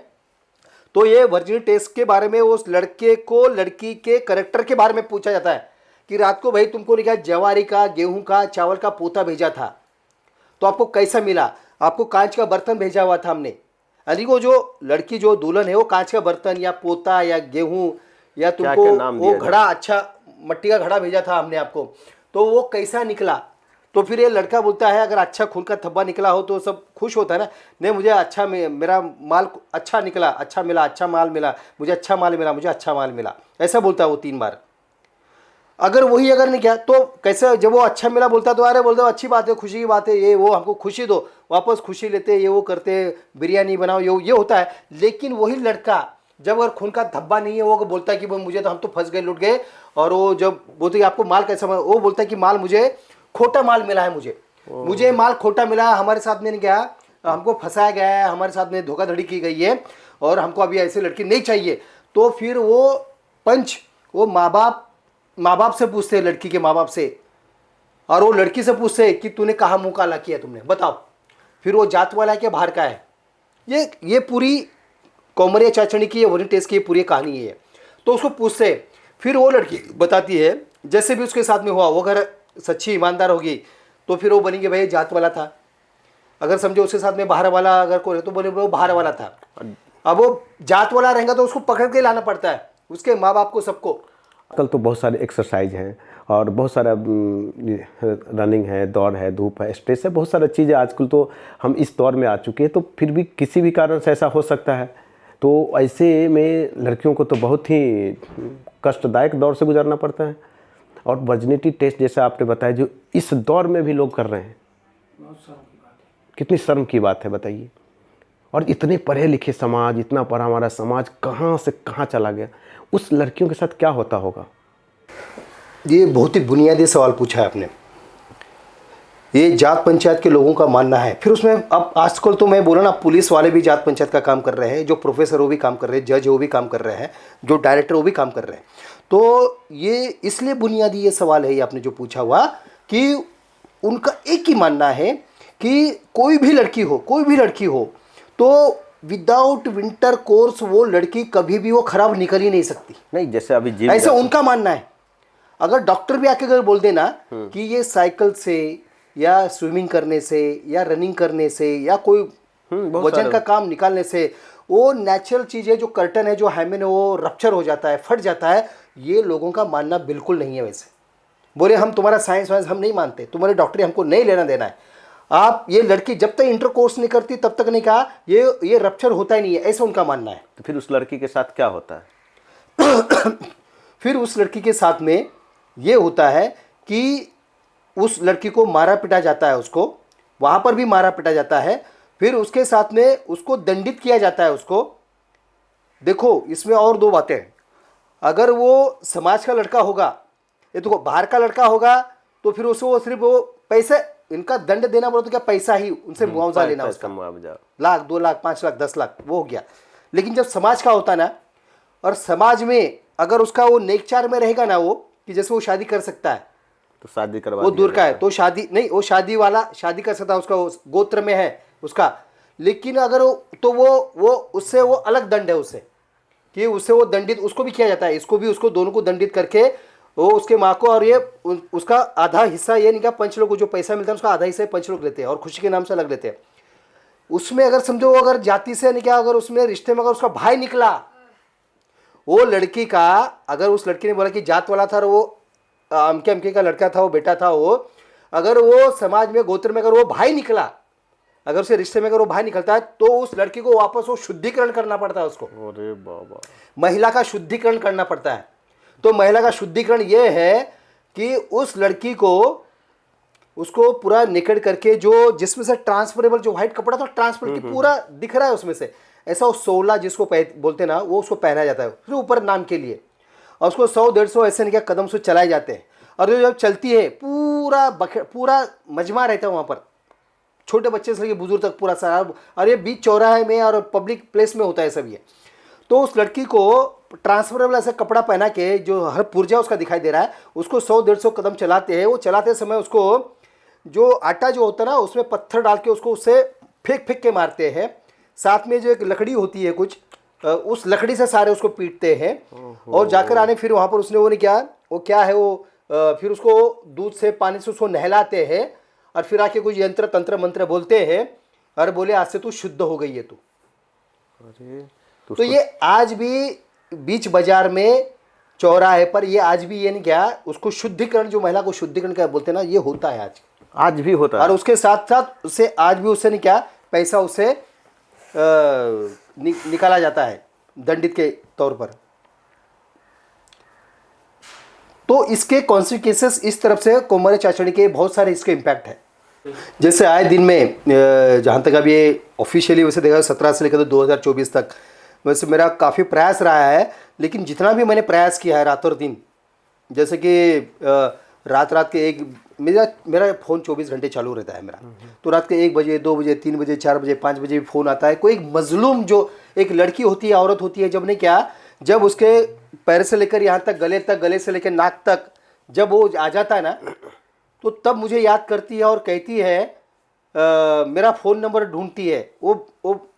तो ये वर्जिनिटी टेस्ट के बारे में उस लड़के को लड़की के कैरेक्टर के बारे में पूछा जाता है कि रात को भाई तुमको क्या जवारी का, गेहूं का, चावल का पोता भेजा था, तो आपको कैसा मिला, आपको कांच का बर्तन भेजा हुआ था हमने, यानी को जो लड़की जो दुल्हन है वो कांच का बर्तन या पोता या गेहूं या तुमको वो घड़ा, अच्छा मट्टी का घड़ा भेजा था हमने आपको, तो वो कैसा निकला। तो फिर ये लड़का बोलता है अगर अच्छा खून का धब्बा निकला हो तो सब खुश होता है ना, नहीं मुझे अच्छा, मेरा माल अच्छा निकला, अच्छा मिला, अच्छा माल मिला, मुझे अच्छा माल मिला, मुझे अच्छा माल मिला, ऐसा बोलता है वो 3 बार। अगर वही अगर नहीं किया तो कैसे, जब वो अच्छा मिला बोलता तो अरे बोलते अच्छी बात है, खुशी की बात है, ये वो हमको खुशी दो, वापस खुशी लेते, ये वो करते, बिरयानी बनाओ, ये होता है। लेकिन वही लड़का जब अगर खून का धब्बा नहीं है, वो अगर बोलता है कि वो मुझे तो हम तो फंस गए, लुट गए, और वो जब बोलते कि आपको माल कैसा मिला, वो बोलता है कि माल मुझे खोटा माल मिला है, मुझे माल खोटा मिला है, हमारे साथ में नहीं गया, हमको फंसाया गया है, हमारे साथ में धोखाधड़ी की गई है, और हमको अभी ऐसी लड़की नहीं चाहिए। तो फिर वो पंच, वो माँ बाप से पूछते हैं, लड़की के माँ बाप से, और वो लड़की से पूछते हैं कि तूने कहाँ मुँह काला किया तुमने, बताओ। फिर वो जात वाला है कि बाहर का है। ये पूरी कौमरिया चाचणी की, वोटिंग टेस्ट की पूरी कहानी है। तो उसको पूछते, फिर वो लड़की बताती है जैसे भी उसके साथ में हुआ, वो अगर सच्ची ईमानदार होगी तो फिर वो बनेंगे भाई जात वाला था। अगर समझो उसके साथ में बाहर वाला अगर कोई तो बोले वो बाहर वाला था। अब वो जात वाला रहेगा तो उसको पकड़ के लाना पड़ता है, उसके माँ बाप को, सबको। आजकल तो बहुत सारे एक्सरसाइज हैं और बहुत सारा रनिंग है, दौड़ है, धूप है, स्ट्रेस है, बहुत सारा चीज़ें आजकल तो हम इस दौर में आ चुके हैं। तो फिर भी किसी भी कारण से ऐसा हो सकता है। तो ऐसे में लड़कियों को तो बहुत ही कष्टदायक दौर से गुजरना पड़ता है। और वर्जिनिटी टेस्ट जैसा आपने बताया, जो इस दौर में भी लोग कर रहे हैं, कितनी शर्म की बात है बताइए। और इतने पढ़े लिखे समाज, इतना पढ़ा हमारा समाज कहाँ से कहाँ चला गया, उस लड़कियों के साथ क्या होता होगा। ये बहुत ही बुनियादी सवाल पूछा है आपने। ये जात पंचायत के लोगों का मानना है। फिर उसमें अब आजकल तो मैं बोला ना, पुलिस वाले भी जात पंचायत का काम कर रहे हैं, जो प्रोफेसर वो भी काम कर रहे हैं, जज वो भी काम कर रहे हैं, जो डायरेक्टर वो भी काम कर रहे हैं। तो ये इसलिए बुनियादी ये सवाल है, ये आपने जो पूछा हुआ, कि उनका एक ही मानना है कि कोई भी लड़की हो तो विदाउट विंटर कोर्स वो लड़की कभी भी वो खराब निकल ही नहीं सकती। नहीं, जैसे अभी जिम, ऐसा उनका मानना है। अगर डॉक्टर भी आके अगर बोल देना कि ये साइकिल से या स्विमिंग करने से या रनिंग करने से या कोई वजन का काम निकालने से वो नेचुरल चीज़ है, जो कर्टन है, जो हैमन है, वो रप्चर हो जाता है, फट जाता है, ये लोगों का मानना बिल्कुल नहीं है। वैसे बोले हम तुम्हारा साइंस वाइंस हम नहीं मानते, तुम्हारी डॉक्टरी हमको नहीं लेना देना है, आप ये लड़की जब तक इंटर कोर्स नहीं करती तब तक नहीं कहा, ये रप्चर होता ही नहीं है, ऐसा उनका मानना है। तो फिर उस लड़की के साथ क्या होता है? फिर उस लड़की के साथ में ये होता है कि उस लड़की को मारा पिटा जाता है, उसको वहाँ पर भी मारा पिटा जाता है। फिर उसके साथ में उसको दंडित किया जाता है उसको। देखो इसमें और दो बातें हैं। अगर वो समाज का लड़का होगा, ये तो बाहर का लड़का होगा, तो फिर उसको सिर्फ वो पैसे, इनका दंड देना बोलो तो क्या पैसा ही, उनसे मुआवजा लेना, उसका लाख 2 लाख 5 लाख 10 लाख वो हो गया। लेकिन जब समाज का होता ना, और समाज में अगर उसका वो नेकचार में रहेगा ना, वो कि जैसे वो शादी कर सकता है तो शादी करवा, वो दूर का है, तो शादी नहीं, वो शादी वाला शादी कर सकता है, उसका वो गोत्र में है उसका। लेकिन अगर तो वो उससे वो अलग दंड है उससे, कि उससे वो दंडित उसको भी किया जाता है, इसको भी, उसको दोनों को दंडित करके वो उसके माँ को, और ये उसका आधा हिस्सा, ये नहीं क्या पंच लोग को जो पैसा मिलता है उसका आधा हिस्सा पंच लोग लेते हैं और खुशी के नाम से अलग लेते हैं। उसमें अगर समझो अगर जाति से नहीं क्या, अगर उसमें रिश्ते में अगर उसका भाई निकला, वो लड़की का, अगर उस लड़की ने बोला कि जात वाला था और वो अमके का लड़का था, वो बेटा था, वो अगर वो समाज में गोत्र में अगर वो भाई निकला, अगर उसे रिश्ते में अगर वो भाई निकलता है, तो उस लड़की को वापस वो शुद्धिकरण करना पड़ता है उसको। अरे बाबा, महिला का शुद्धिकरण करना पड़ता है। तो महिला का शुद्धिकरण ये है कि उस लड़की को, उसको पूरा निकट करके, जो जिसमें से ट्रांसफरेबल, जो व्हाइट कपड़ा था ट्रांसफर की पूरा दिख रहा है उसमें से, ऐसा वो 16 जिसको बोलते ना, वो उसको पहना जाता है फिर ऊपर नाम के लिए, और उसको 100-150 ऐसे नहीं क्या कदम से चलाए जाते हैं। और जो जब चलती है पूरा मजमा रहता है वहाँ पर, छोटे बच्चे से लेकर बुजुर्ग तक पूरा सारा, और ये बीच चौराहे में और पब्लिक प्लेस में होता है सब ये। तो उस लड़की को ट्रांसफरेबल ऐसा कपड़ा पहना के, जो हर पुर्जा उसका दिखाई दे रहा है, उसको 100-150 कदम चलाते हैं। वो चलाते समय उसको जो आटा जो होता है ना, उसमें पत्थर डाल के उसको उससे फेंक के मारते हैं। साथ में जो एक लकड़ी होती है कुछ, उस लकड़ी से सारे उसको पीटते हैं। और जाकर आने फिर वहाँ पर उसने वो नहीं क्या, वो क्या है वो, फिर उसको दूध से पानी से उसको नहलाते हैं, और फिर आके कुछ यंत्र तंत्र मंत्र बोलते हैं, और बोले आज से तू शुद्ध हो गई है तू। अरे तो ये आज भी बीच बाजार में चौराहे पर, ये आज भी ये नहीं क्या, उसको शुद्धिकरण, जो महिला को शुद्धिकरण क्या बोलते हैं ना, ये होता है आज भी होता है। और उसके साथ साथ उससे आज भी उससे नहीं क्या पैसा उससे निकाला जाता है दंडित के तौर पर। तो इसके कॉन्सिक्वेंसेस इस तरफ से कोमरे चाचणी के बहुत सारे इसके इम्पैक्ट है। जैसे आए दिन में जहाँ तक अब ये ऑफिशियली वैसे देखा 17 से लेकर 2024 तक वैसे मेरा काफ़ी प्रयास रहा है, लेकिन जितना भी मैंने प्रयास किया है रात और दिन, जैसे कि रात रात के एक मेरा फ़ोन 24 घंटे चालू रहता है मेरा, तो रात के 1 बजे 2 बजे 3 बजे 4 बजे 5 बजे भी फ़ोन आता है। कोई एक मजलूम जो एक लड़की होती है, औरत होती है, जब ने क्या, जब उसके पैर से लेकर यहाँ तक गले से लेकर नाक तक जब वो आ जाता है ना, तो तब मुझे याद करती है और कहती है मेरा फ़ोन नंबर ढूंढती है। वो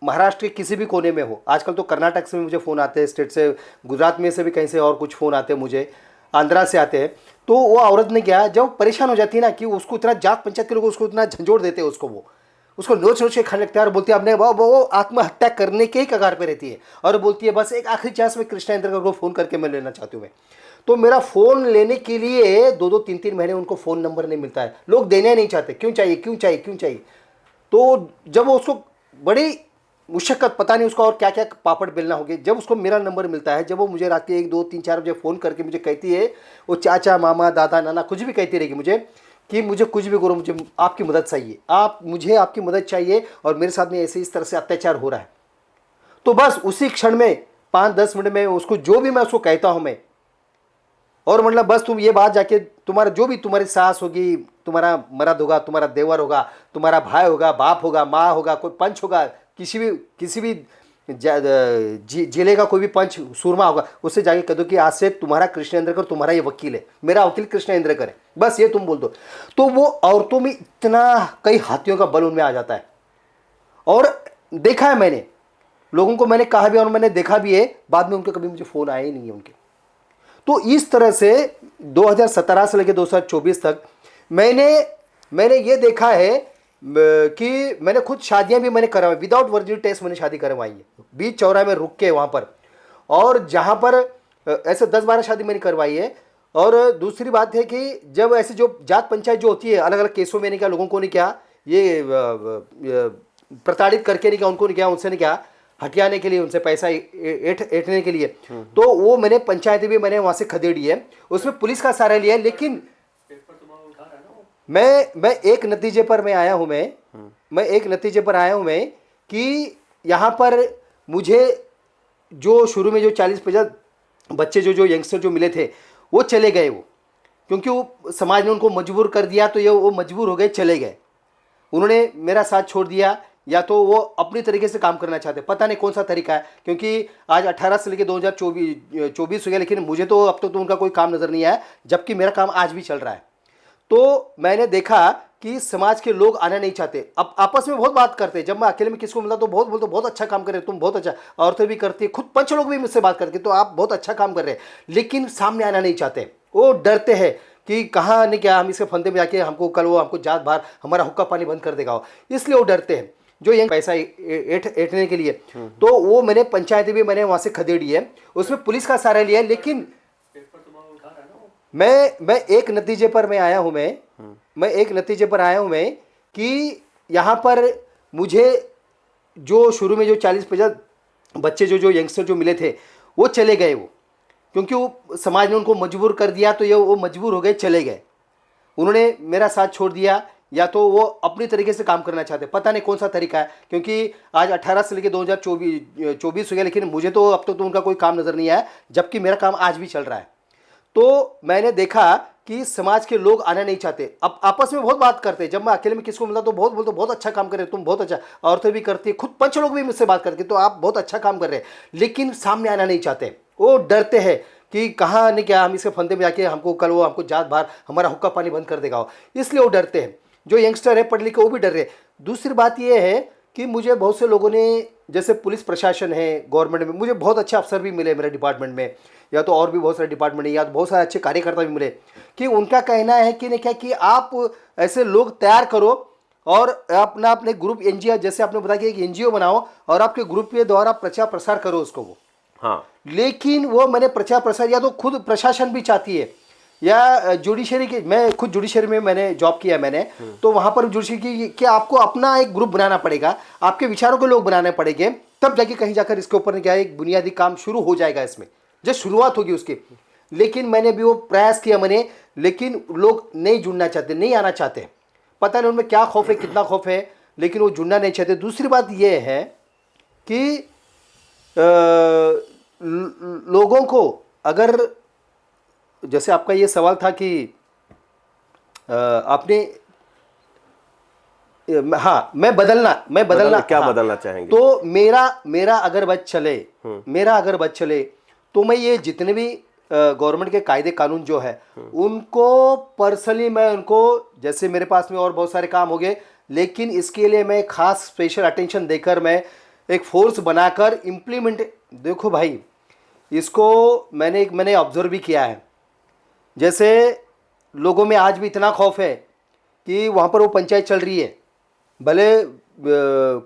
महाराष्ट्र के किसी भी कोने में हो, आजकल तो कर्नाटक से भी मुझे फ़ोन आते हैं, स्टेट से, गुजरात में से भी कहीं से और कुछ फ़ोन आते हैं मुझे, आंध्रा से आते हैं। तो वो औरत ने क्या, जब परेशान हो जाती है ना कि उसको इतना जात पंचायत के लोग उसको इतना झंझोड़ देते हैं, उसको नोच नोच के खाने लगता है और बोलती है अपने वो आत्महत्या करने के ही कगार पे रहती है और बोलती है बस एक आखिरी चांस में कृष्णा इंद्रेकर को फ़ोन करके मैं लेना चाहती हूँ मैं। तो मेरा फ़ोन लेने के लिए 2-2 3-3 महीने उनको फ़ोन नंबर नहीं मिलता है, लोग देने नहीं चाहते, क्यों चाहिए क्यों चाहिए क्यों चाहिए। तो जब वो उसको बड़ी मुशक्कत, पता नहीं उसका और क्या क्या पापड़ बेलना हो गया, जब उसको मेरा नंबर मिलता है, जब वो मुझे रात के 1 2 3 4 बजे फ़ोन करके मुझे कहती है, वो चाचा मामा दादा नाना कुछ भी कहती रहेगी मुझे कि मुझे कुछ भी करो, मुझे आपकी मदद चाहिए, मुझे आपकी मदद चाहिए और मेरे साथ में ऐसे इस तरह से अत्याचार हो रहा है। तो बस उसी क्षण में 5-10 मिनट में उसको जो भी मैं उसको कहता हूँ मैं, और मतलब बस तुम ये बात जाके तुम्हारा जो भी तुम्हारी सास होगी, तुम्हारा मर्द होगा, तुम्हारा देवर होगा, तुम्हारा भाई होगा, बाप होगा, माँ होगा, कोई पंच होगा, किसी भी जिले का कोई भी पंच सूरमा होगा, उससे जाके कह दो कि आज से तुम्हारा कृष्ण इंद्रेकर तुम्हारा ये वकील है, मेरा वकील कृष्ण इंद्रेकर है, बस ये तुम बोल दो। तो वो औरतों में इतना कई हाथियों का बल उनमें आ जाता है। और देखा है मैंने, लोगों को मैंने कहा भी और मैंने देखा भी है, बाद में उनके कभी मुझे फ़ोन आए ही नहीं है उनके। तो इस तरह से 2017 से लेकर 2024 तक मैंने ये देखा है कि मैंने खुद शादियां भी मैंने करवाई, विदाउट वर्जिनिटी टेस्ट मैंने शादी करवाई है, बीच चौराहे में रुक के वहाँ पर, और जहाँ पर ऐसे 10-12 शादी मैंने करवाई है। और दूसरी बात है कि जब ऐसे जो जात पंचायत जो होती है अलग अलग केसों में, नहीं क्या लोगों को नहीं क्या ये प्रताड़ित करके नहीं क्या उनको नहीं क्या उनसे नहीं क्या हटियाने के लिए, उनसे पैसा ऐंठने के लिए, तो वो मैंने पंचायतें भी मैंने वहाँ से खदेड़ी है, उसमें पुलिस का सहारा लिया है। लेकिन मैं एक नतीजे पर मैं आया हूँ मैं एक नतीजे पर आया हूँ मैं कि यहाँ पर मुझे जो शुरू में जो 40-50 बच्चे जो यंगस्टर जो मिले थे वो चले गए, वो क्योंकि वो समाज ने उनको मजबूर कर दिया, तो ये वो मजबूर हो गए, चले गए, उन्होंने मेरा साथ छोड़ दिया, या तो वो अपनी तरीके से काम करना चाहते, पता नहीं कौन सा तरीका है, क्योंकि आज 18 से लेकर 2024 हो गया, लेकिन मुझे तो अब तक तो उनका कोई काम नज़र नहीं आया, जबकि मेरा काम आज भी चल रहा है। तो मैंने देखा कि समाज के लोग आना नहीं चाहते, अब आपस में बहुत बात करते हैं, जब मैं अकेले में किसको मिलता तो बहुत बोलते बहुत अच्छा काम कर रहे हो तुम, बहुत अच्छा, औरतें भी करती है, खुद पंच लोग भी मुझसे बात करके तो आप बहुत अच्छा काम कर रहे हैं, लेकिन सामने आना नहीं चाहते, वो डरते हैं कि कहाँ नहीं क्या हम इसके फंदे में जाके हमको कल वो हमको जात बाहर हमारा हुक्का पानी बंद कर देगा, इसलिए वो डरते हैं जो ये पैसा ऐंठने के लिए। तो वो मैंने पंचायतें भी मैंने वहाँ से खदेड़ी है, उसमें पुलिस का सहारा लिया है। लेकिन मैं एक नतीजे पर मैं आया हूँ मैं एक नतीजे पर आया हूँ मैं कि यहाँ पर मुझे जो शुरू में जो 40-50 बच्चे जो यंगस्टर जो मिले थे वो चले गए, वो क्योंकि वो समाज ने उनको मजबूर कर दिया, तो ये वो मजबूर हो गए, चले गए, उन्होंने मेरा साथ छोड़ दिया, या तो वो अपनी तरीके से काम करना चाहते, पता नहीं कौन सा तरीका है, क्योंकि आज 18 से लेकर 2024 हो गया, लेकिन मुझे तो अब तक तो उनका कोई काम नज़र नहीं आया, जबकि मेरा काम आज भी चल रहा है। तो मैंने देखा कि समाज के लोग आना नहीं चाहते, अब आपस में बहुत बात करते हैं, जब मैं अकेले में किसको मिलता तो बहुत बोलते बहुत अच्छा काम कर रहे हो तुम, बहुत अच्छा, औरतें भी करती है, खुद पंच लोग भी मुझसे बात करके तो आप बहुत अच्छा काम कर रहे हैं, लेकिन सामने आना नहीं चाहते, वो डरते हैं कि कहाँ नहीं क्या हम इसके फंदे में जाके हमको कल वो हमको जात बाहर हमारा हुक्का पानी बंद कर देगा, इसलिए वो डरते हैं। जो यंगस्टर है पढ़ लिखे वो भी डर रहे हैं। दूसरी बात ये है कि मुझे बहुत से लोगों ने, जैसे पुलिस प्रशासन है गवर्नमेंट में, मुझे बहुत अच्छे अफसर भी मिले मेरे डिपार्टमेंट में, या तो और भी बहुत सारे डिपार्टमेंट है, या तो बहुत सारे अच्छे कार्यकर्ता भी मिले, कि उनका कहना है कि नहीं क्या कि आप ऐसे लोग तैयार करो और अपने ग्रुप एनजीओ, जैसे आपने बताया कि एक एनजीओ बनाओ और आपके ग्रुप के द्वारा प्रचार प्रसार करो उसको वो। हाँ, लेकिन वो मैंने प्रचार प्रसार या तो खुद प्रशासन भी चाहती है, या जुडिशरी की, मैं खुद जुडिशरी में मैंने जॉब किया मैंने, तो वहाँ पर जुडिशरी की आपको अपना एक ग्रुप बनाना पड़ेगा, आपके विचारों के लोग बनाने पड़ेंगे, तब जाके कहीं जाकर इसके ऊपर क्या एक बुनियादी काम शुरू हो जाएगा, इसमें जो शुरुआत होगी उसकी। लेकिन मैंने भी वो प्रयास किया मैंने, लेकिन लोग नहीं जुड़ना चाहते, नहीं आना चाहते। पता नहीं उनमें क्या खौफ है, कितना खौफ है, लेकिन वो जुड़ना नहीं चाहते। दूसरी बात ये है कि लोगों को अगर, जैसे आपका ये सवाल था कि आपने, हाँ, मैं बदलना क्या हाँ, बदलना चाहेंगे? तो मेरा अगर बच चले तो मैं ये जितने भी गवर्नमेंट के कायदे कानून जो है उनको पर्सनली मैं उनको, जैसे मेरे पास में और बहुत सारे काम हो गए, लेकिन इसके लिए मैं खास स्पेशल अटेंशन देकर मैं एक फोर्स बनाकर इम्प्लीमेंट, देखो भाई इसको मैंने ऑब्जर्व भी किया है। जैसे लोगों में आज भी इतना खौफ है कि वहाँ पर वो पंचायत चल रही है, भले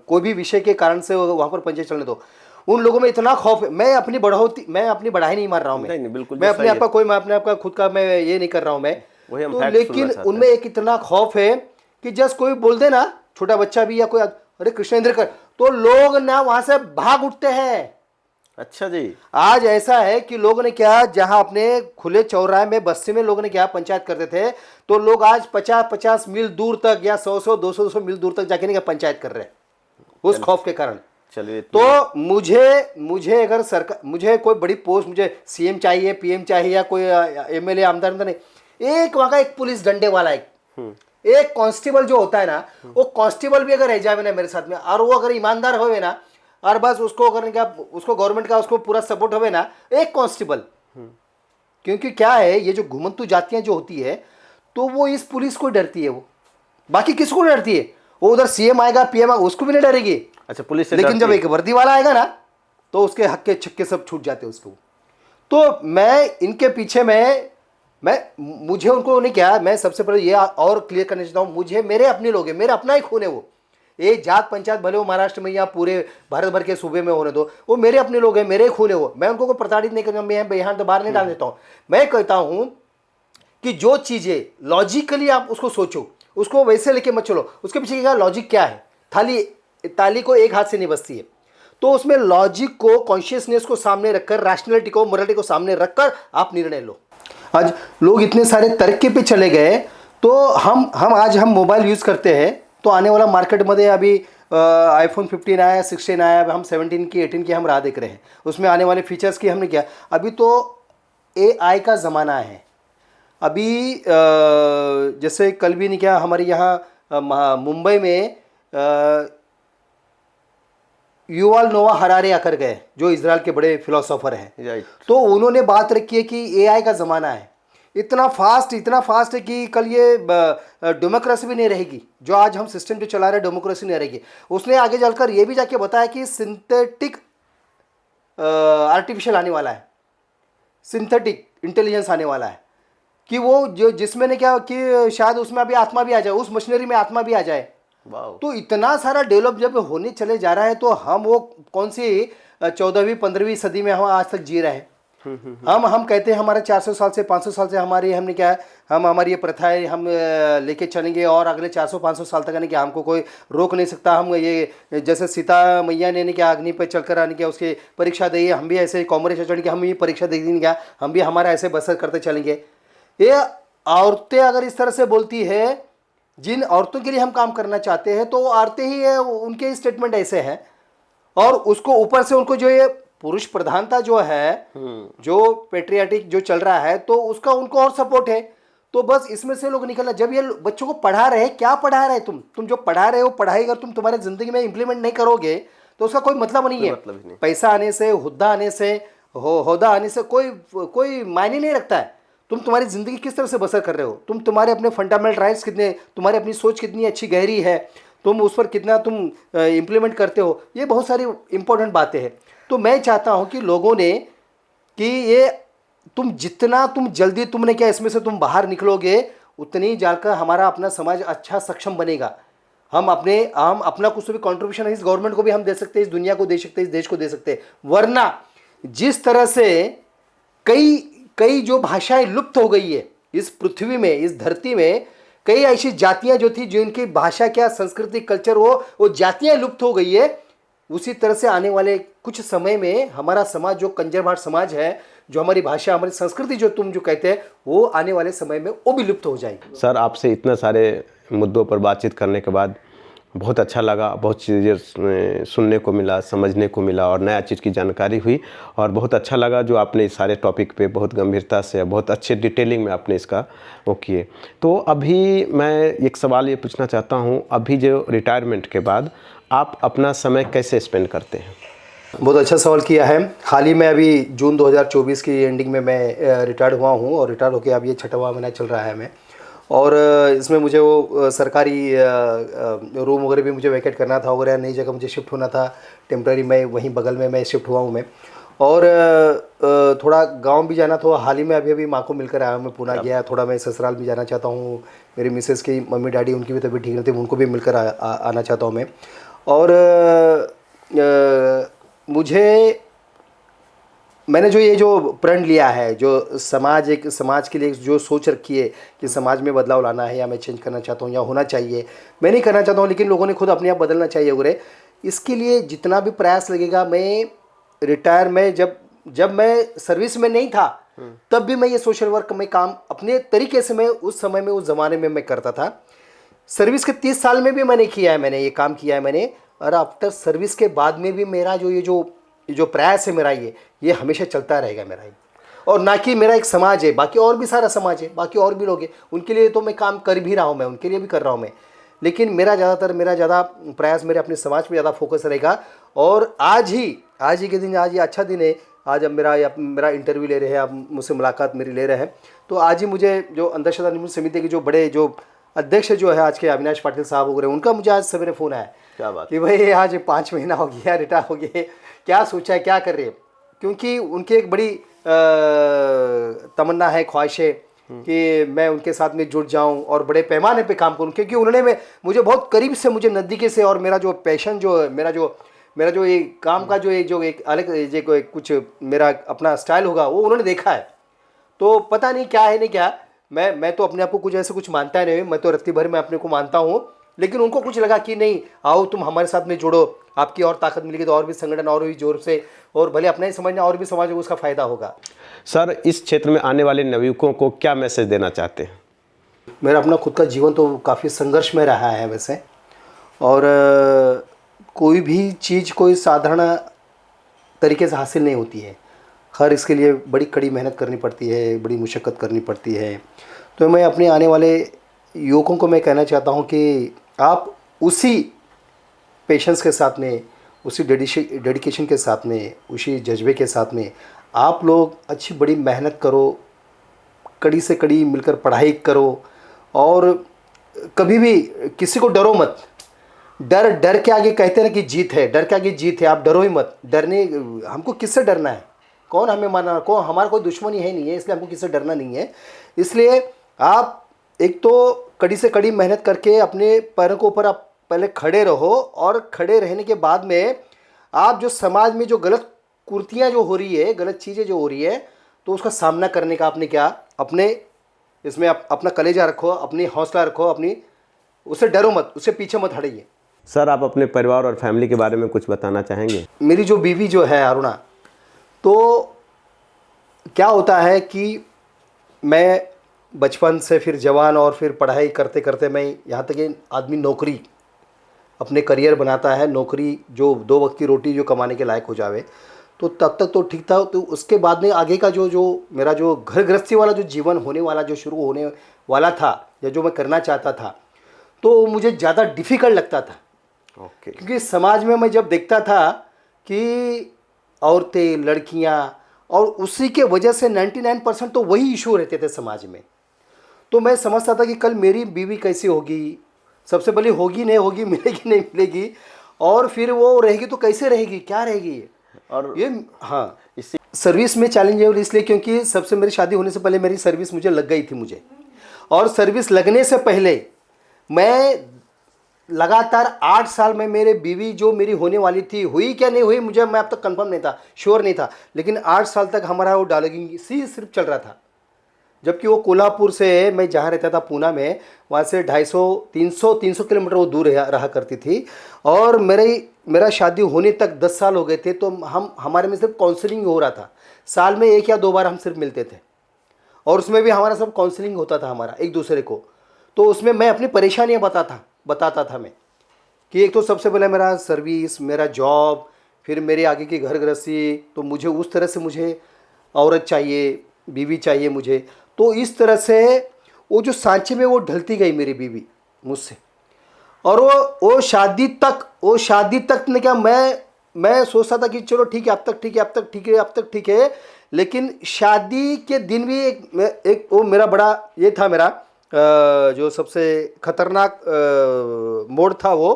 कोई भी विषय के कारण से वहाँ पर पंचायत चलने दो, उन लोगों में इतना खौफ है। मैं अपनी बढ़ाई नहीं मार रहा हूँ, नहीं, बिल्कुल मैं अपने आप का मैं अपने आप का खुद का मैं ये नहीं कर रहा हूँ मैं, वही हम तो फैक्ट लेकिन सुनना चाहते उनमें एक इतना खौफ है कि जस्ट कोई बोल दे ना, छोटा बच्चा भी या कोई, अरे कृष्ण इंद्रेकर, तो लोग ना वहां से भाग उठते हैं। अच्छा जी। आज ऐसा है कि लोगों ने क्या, जहां अपने खुले चौराहे में बस्ती में लोगों ने क्या पंचायत करते थे, तो लोग आज 50-50 मील दूर तक या 100-100 200-200 मील दूर तक जाके नहीं पंचायत कर रहे हैं उस खौफ के कारण। चलिए, तो मुझे अगर सरकार, मुझे कोई बड़ी पोस्ट, मुझे सीएम चाहिए, पीएम चाहिए, या कोई एमएलए आमदार नहीं, एक वहां का एक पुलिस डंडे वाला, एक कांस्टेबल जो होता है ना, वो कांस्टेबल भी अगर रह जाए ना मेरे साथ में, और वो अगर ईमानदार होवे ना, और बस उसको अगर क्या, उसको गवर्नमेंट का उसको पूरा सपोर्ट होवे ना, एक कांस्टेबल, क्योंकि क्या है, ये जो घुमंतु जातियां जो होती है, तो वो इस पुलिस को डरती है, वो बाकी किसको डरती है, वो उधर सीएम आएगा, पीएम आएगा, उसको भी नहीं डरेगी। अच्छा, पुलिस से लेकिन जब एक वर्दी वाला आएगा ना, तो उसके हक्के छक्के सब छूट जाते हैं उसको। तो मैं इनके पीछे मुझे उनको नहीं क्या, मैं सबसे पहले ये और क्लियर करना चाहता हूं, मुझे मेरे अपने लोग हैं, मेरा अपना ही खून है वो। ये जात पंचायत भले वो महाराष्ट्र में या पूरे भारत भर के सूबे में होने दो, वो मेरे अपने लोग हैं, मेरे खून है वो। मैं उनको प्रताड़ित नहीं करता, मैं यहाँ तो बाहर नहीं डाल देता हूँ। मैं कहता हूँ कि जो चीजें लॉजिकली आप उसको सोचो, उसको वैसे लेके मत चलो, उसके पीछे क्या लॉजिक क्या है। ताली को एक हाथ से नहीं बजती है, तो उसमें लॉजिक को, कॉन्शियसनेस को सामने रखकर, रैशनैलिटी को, मोरालिटी को सामने रखकर आप निर्णय लो। आज लोग इतने सारे तरक्की पे चले गए, तो हम मोबाइल यूज करते हैं, तो आने वाला मार्केट में अभी iPhone 15 आया, 16 आया, हम 17 की 18 की हम राह देख रहे हैं, उसमें आने वाले फीचर्स की हमने क्या, अभी तो AI का ज़माना है। अभी जैसे कल भी नहीं क्या, हमारे यहाँ मुंबई में युवाल नोआ हरारे आकर गए, जो इजराइल के बड़े फिलोसोफर हैं। तो उन्होंने बात रखी है कि AI का ज़माना है, इतना फास्ट है कि कल ये डेमोक्रेसी भी नहीं रहेगी, जो आज हम सिस्टम जो चला रहे हैं डेमोक्रेसी नहीं रहेगी। उसने आगे चलकर ये भी जाके बताया कि सिंथेटिक आर्टिफिशियल आने वाला है, सिंथेटिक इंटेलिजेंस आने वाला है, कि वो जो जिसमें ने क्या कि शायद उसमें अभी आत्मा भी आ जाए, उस मशीनरी में आत्मा भी आ जाए। तो इतना सारा डेवलप जब होने चले जा रहा है, तो हम वो कौन सी 14वीं 15वीं सदी में हम आज तक जी रहे हैं। हम कहते हैं हमारे 400 साल से 500 साल से हमने क्या है, हमारी ये प्रथाएं हम लेके चलेंगे, और अगले 400-500 साल तक क्या हमको कोई रोक नहीं सकता। हम ये जैसे सीता मैया ने क्या अग्नि पर चलकर आने क्या उसकी परीक्षा दी, हम भी ऐसे कॉमरेज चढ़ के हम ये परीक्षा देंगे क्या, हम भी हमारा ऐसे बसर करते चलेंगे। ये औरतें अगर इस तरह से बोलती है, जिन औरतों के लिए हम काम करना चाहते हैं, तो वो औरतें ही है, उनके स्टेटमेंट ऐसे हैं, और उसको ऊपर से उनको जो ये पुरुष प्रधानता जो है, जो पेट्रियाटिक जो चल रहा है, तो उसका उनको और सपोर्ट है। तो बस इसमें से लोग निकलना, जब ये बच्चों को पढ़ा रहे, क्या पढ़ा रहे तुम जो पढ़ा रहे हो, पढ़ाई अगर तुम तुम्हारे जिंदगी में इंप्लीमेंट नहीं करोगे, तो उसका कोई मतलब नहीं है। पैसा आने से, हुद्दा आने से, होदा आने से कोई मायने नहीं रखता है। तुम्हारी जिंदगी किस तरह से बसर कर रहे हो, तुम्हारे अपने फंडामेंटल राइट्स कितने, तुम्हारी अपनी सोच कितनी अच्छी गहरी है, तुम उस पर कितना तुम इम्प्लीमेंट करते हो, ये बहुत सारी इंपॉर्टेंट बातें हैं। तो मैं चाहता हूं कि लोगों ने कि ये तुम जल्दी तुमने क्या इसमें से तुम बाहर निकलोगे, उतनी जाकर हमारा अपना समाज अच्छा सक्षम बनेगा। हम अपना कुछ भी कंट्रीब्यूशन इस गवर्नमेंट को भी हम दे सकते हैं, इस दुनिया को दे सकते हैं, इस देश को दे सकते हैं। वरना जिस तरह से कई जो भाषाएं लुप्त हो गई है इस पृथ्वी में, इस धरती में, कई ऐसी जातियां जो थी जिनकी भाषा क्या, संस्कृति, कल्चर, वो जातियां लुप्त हो गई है। उसी तरह से आने वाले कुछ समय में हमारा समाज जो कंजरवाट समाज है, जो हमारी भाषा, हमारी संस्कृति जो तुम जो कहते हैं, वो आने वाले समय में वो भी लुप्त हो जाएगी। सर, आपसे इतने सारे मुद्दों पर बातचीत करने के बाद बहुत अच्छा लगा, बहुत चीज़ें सुनने को मिला, समझने को मिला और नया चीज़ की जानकारी हुई। और बहुत अच्छा लगा जो आपने इस सारे टॉपिक पे बहुत गंभीरता से, बहुत अच्छे डिटेलिंग में आपने इसका वो किए। तो अभी मैं एक सवाल ये पूछना चाहता हूँ, अभी जो रिटायरमेंट के बाद आप अपना समय कैसे स्पेंड करते हैं? बहुत अच्छा सवाल किया है। हाल ही में अभी जून 2024 की एंडिंग में मैं रिटायर्ड हुआ हूँ और रिटायर होकर अब ये 6वां महीना चल रहा है मैं। और इसमें मुझे वो सरकारी रूम वगैरह भी मुझे वैकेट करना था वगैरह, नई जगह मुझे शिफ्ट होना था टेम्प्रेरी में, वहीं बगल में मैं शिफ्ट हुआ हूँ मैं। और थोड़ा गांव भी जाना था। हाल ही में अभी माँ को मिलकर आया हूँ, मैं पुणे गया। थोड़ा मैं ससुराल भी जाना चाहता हूँ, मेरी मिसेज़ की मम्मी डैडी उनकी भी तबीयत ठीक नहीं थी, उनको भी मिलकर आना चाहता हूँ मैं। और मैंने जो ये जो प्रण लिया है, जो समाज के लिए जो सोच रखी है कि समाज में बदलाव लाना है, या मैं चेंज करना चाहता हूँ या होना चाहिए, मैं नहीं करना चाहता हूँ लेकिन लोगों ने खुद अपने आप बदलना चाहिए वगैरह, इसके लिए जितना भी प्रयास लगेगा, मैं रिटायर में जब मैं सर्विस में नहीं था तब भी मैं ये सोशल वर्क में काम अपने तरीके से मैं उस समय में, उस ज़माने में मैं करता था। सर्विस के 30 साल में भी मैंने किया है, मैंने ये काम किया है मैंने। और आफ्टर सर्विस के बाद में भी मेरा ये जो प्रयास है मेरा, ये हमेशा चलता रहेगा मेरा ये। और ना कि मेरा एक समाज है, बाकी और भी सारा समाज है, बाकी और भी लोग हैं, उनके लिए तो मैं काम कर भी रहा हूँ, मैं उनके लिए भी कर रहा हूँ मैं। लेकिन मेरा ज़्यादा प्रयास मेरे अपने समाज पे ज़्यादा फोकस रहेगा। और आज ही के दिन, आज ये अच्छा दिन है, आज अब मेरा इंटरव्यू ले रहे हैं, आप मुझसे मुलाकात मेरी ले रहे हैं। तो आज ही मुझे जो अंधश्रद्धा निर्मूलन समिति के जो बड़े जो अध्यक्ष जो है आज के, अविनाश पाटिल साहब वगैरह, उनका मुझे आज सवेरे फ़ोन आया। क्या बात कि भाई आज 5 महीना हो गया, रिटायर हो गए, क्या सोचा है, क्या कर रहे हैं। क्योंकि उनकी एक बड़ी तमन्ना है, ख्वाहिश है कि मैं उनके साथ में जुड़ जाऊं और बड़े पैमाने पे काम करूं। क्योंकि उन्होंने मुझे बहुत करीब से, मुझे नज़दीकी से, और मेरा जो पैशन जो मेरा जो ये काम का जो एक अलग कुछ मेरा अपना स्टाइल होगा, वो उन्होंने देखा है। तो पता नहीं क्या है नहीं क्या, मैं तो अपने आप को कुछ ऐसे कुछ मानता नहीं, मैं तो रत्ती भर में अपने को मानता हूँ। लेकिन उनको कुछ लगा कि नहीं, आओ तुम हमारे साथ में जुड़ो, आपकी और ताकत मिलेगी तो और भी संगठन और भी जोर से, और भले अपना ही समझना, और भी समाज को उसका फ़ायदा होगा। सर, इस क्षेत्र में आने वाले नवयुवकों को क्या मैसेज देना चाहते हैं? मेरा अपना खुद का जीवन तो काफ़ी संघर्ष में रहा है वैसे। और कोई भी चीज़ कोई साधारण तरीके से हासिल नहीं होती है, हर इसके लिए बड़ी कड़ी मेहनत करनी पड़ती है, बड़ी मुशक्क़त करनी पड़ती है। तो मैं अपने आने वाले युवकों को मैं कहना चाहता हूँ कि आप उसी पेशेंस के साथ में, उसी डेडिकेशन के साथ में, उसी जज्बे के साथ में आप लोग अच्छी बड़ी मेहनत करो, कड़ी से कड़ी मिलकर पढ़ाई करो। और कभी भी किसी को डरो मत। डर के आगे कहते हैं ना कि जीत है, डर के आगे जीत है, आप डरो ही मत। डरने, हमको किससे डरना है, कौन हमें मारना, कौन हमारा कोई दुश्मनी है नहीं है, इसलिए हमको किससे डरना नहीं है। इसलिए आप एक तो कड़ी से कड़ी मेहनत करके अपने पैरों के ऊपर आप पहले खड़े रहो, और खड़े रहने के बाद में आप जो समाज में जो गलत कुर्तियाँ जो हो रही है, गलत चीज़ें जो हो रही है, तो उसका सामना करने का आपने क्या, अपने इसमें अपना कलेजा रखो, अपनी हौसला रखो, अपनी, उससे डरो मत, उससे पीछे मत हटिए। सर, आप अपने परिवार और फैमिली के बारे में कुछ बताना चाहेंगे? मेरी जो बीवी जो है अरुणा, तो क्या होता है कि मैं बचपन से फिर जवान और फिर पढ़ाई करते करते मैं यहाँ तक कि आदमी नौकरी, अपने करियर बनाता है, नौकरी जो 2 वक्त की रोटी जो कमाने के लायक हो जावे, तो तब तक तो ठीक था। तो उसके बाद में आगे का जो मेरा जो घर गृहस्थी वाला जो जीवन होने वाला, जो शुरू होने वाला था, या जो मैं करना चाहता था, तो मुझे ज़्यादा डिफ़िकल्ट लगता था। ओके। क्योंकि समाज में मैं जब देखता था कि औरतें, लड़कियां, और उसी के वजह से 99% तो वही इशू रहते थे समाज में। तो मैं समझता था कि कल मेरी बीवी कैसी होगी, सबसे पहले होगी नहीं होगी, मिलेगी नहीं मिलेगी, और फिर वो रहेगी तो कैसे रहेगी, क्या रहेगी। और ये हाँ, इसी सर्विस में चैलेंजेबल इसलिए क्योंकि सबसे, मेरी शादी होने से पहले मेरी सर्विस मुझे लग गई थी मुझे। और सर्विस लगने से पहले मैं लगातार 8 साल में, मेरे बीवी जो मेरी होने वाली थी, हुई क्या नहीं हुई मुझे, मैं अब तक कंफर्म नहीं था, श्योर नहीं था, लेकिन 8 साल तक हमारा वो डायलॉगिंग सिर्फ चल रहा था। जबकि वो कोल्हापुर से, मैं जहाँ रहता था पूना में, वहाँ से 250-300 किलोमीटर वो दूर रहा करती थी। और मेरी मेरा शादी होने तक 10 साल हो गए थे, तो हम हमारे में सिर्फ काउंसलिंग हो रहा था। साल में 1 या 2 बार हम सिर्फ मिलते थे, और उसमें भी हमारा सब काउंसलिंग होता था हमारा एक दूसरे को। तो उसमें मैं अपनी परेशानियाँ बताता था मैं, कि एक तो सबसे पहले मेरा सर्विस, मेरा जॉब, फिर मेरे आगे की घर गृहस्थी, तो मुझे उस तरह से मुझे औरत चाहिए, बीवी चाहिए मुझे। तो इस तरह से वो जो सांचे में वो ढलती गई मेरी बीवी मुझसे, और वो शादी तक ने क्या, मैं सोचता था कि चलो ठीक है, अब तक ठीक है, अब तक ठीक है, अब तक ठीक है। लेकिन शादी के दिन भी एक वो मेरा बड़ा ये था, मेरा जो सबसे खतरनाक मोड़ था वो,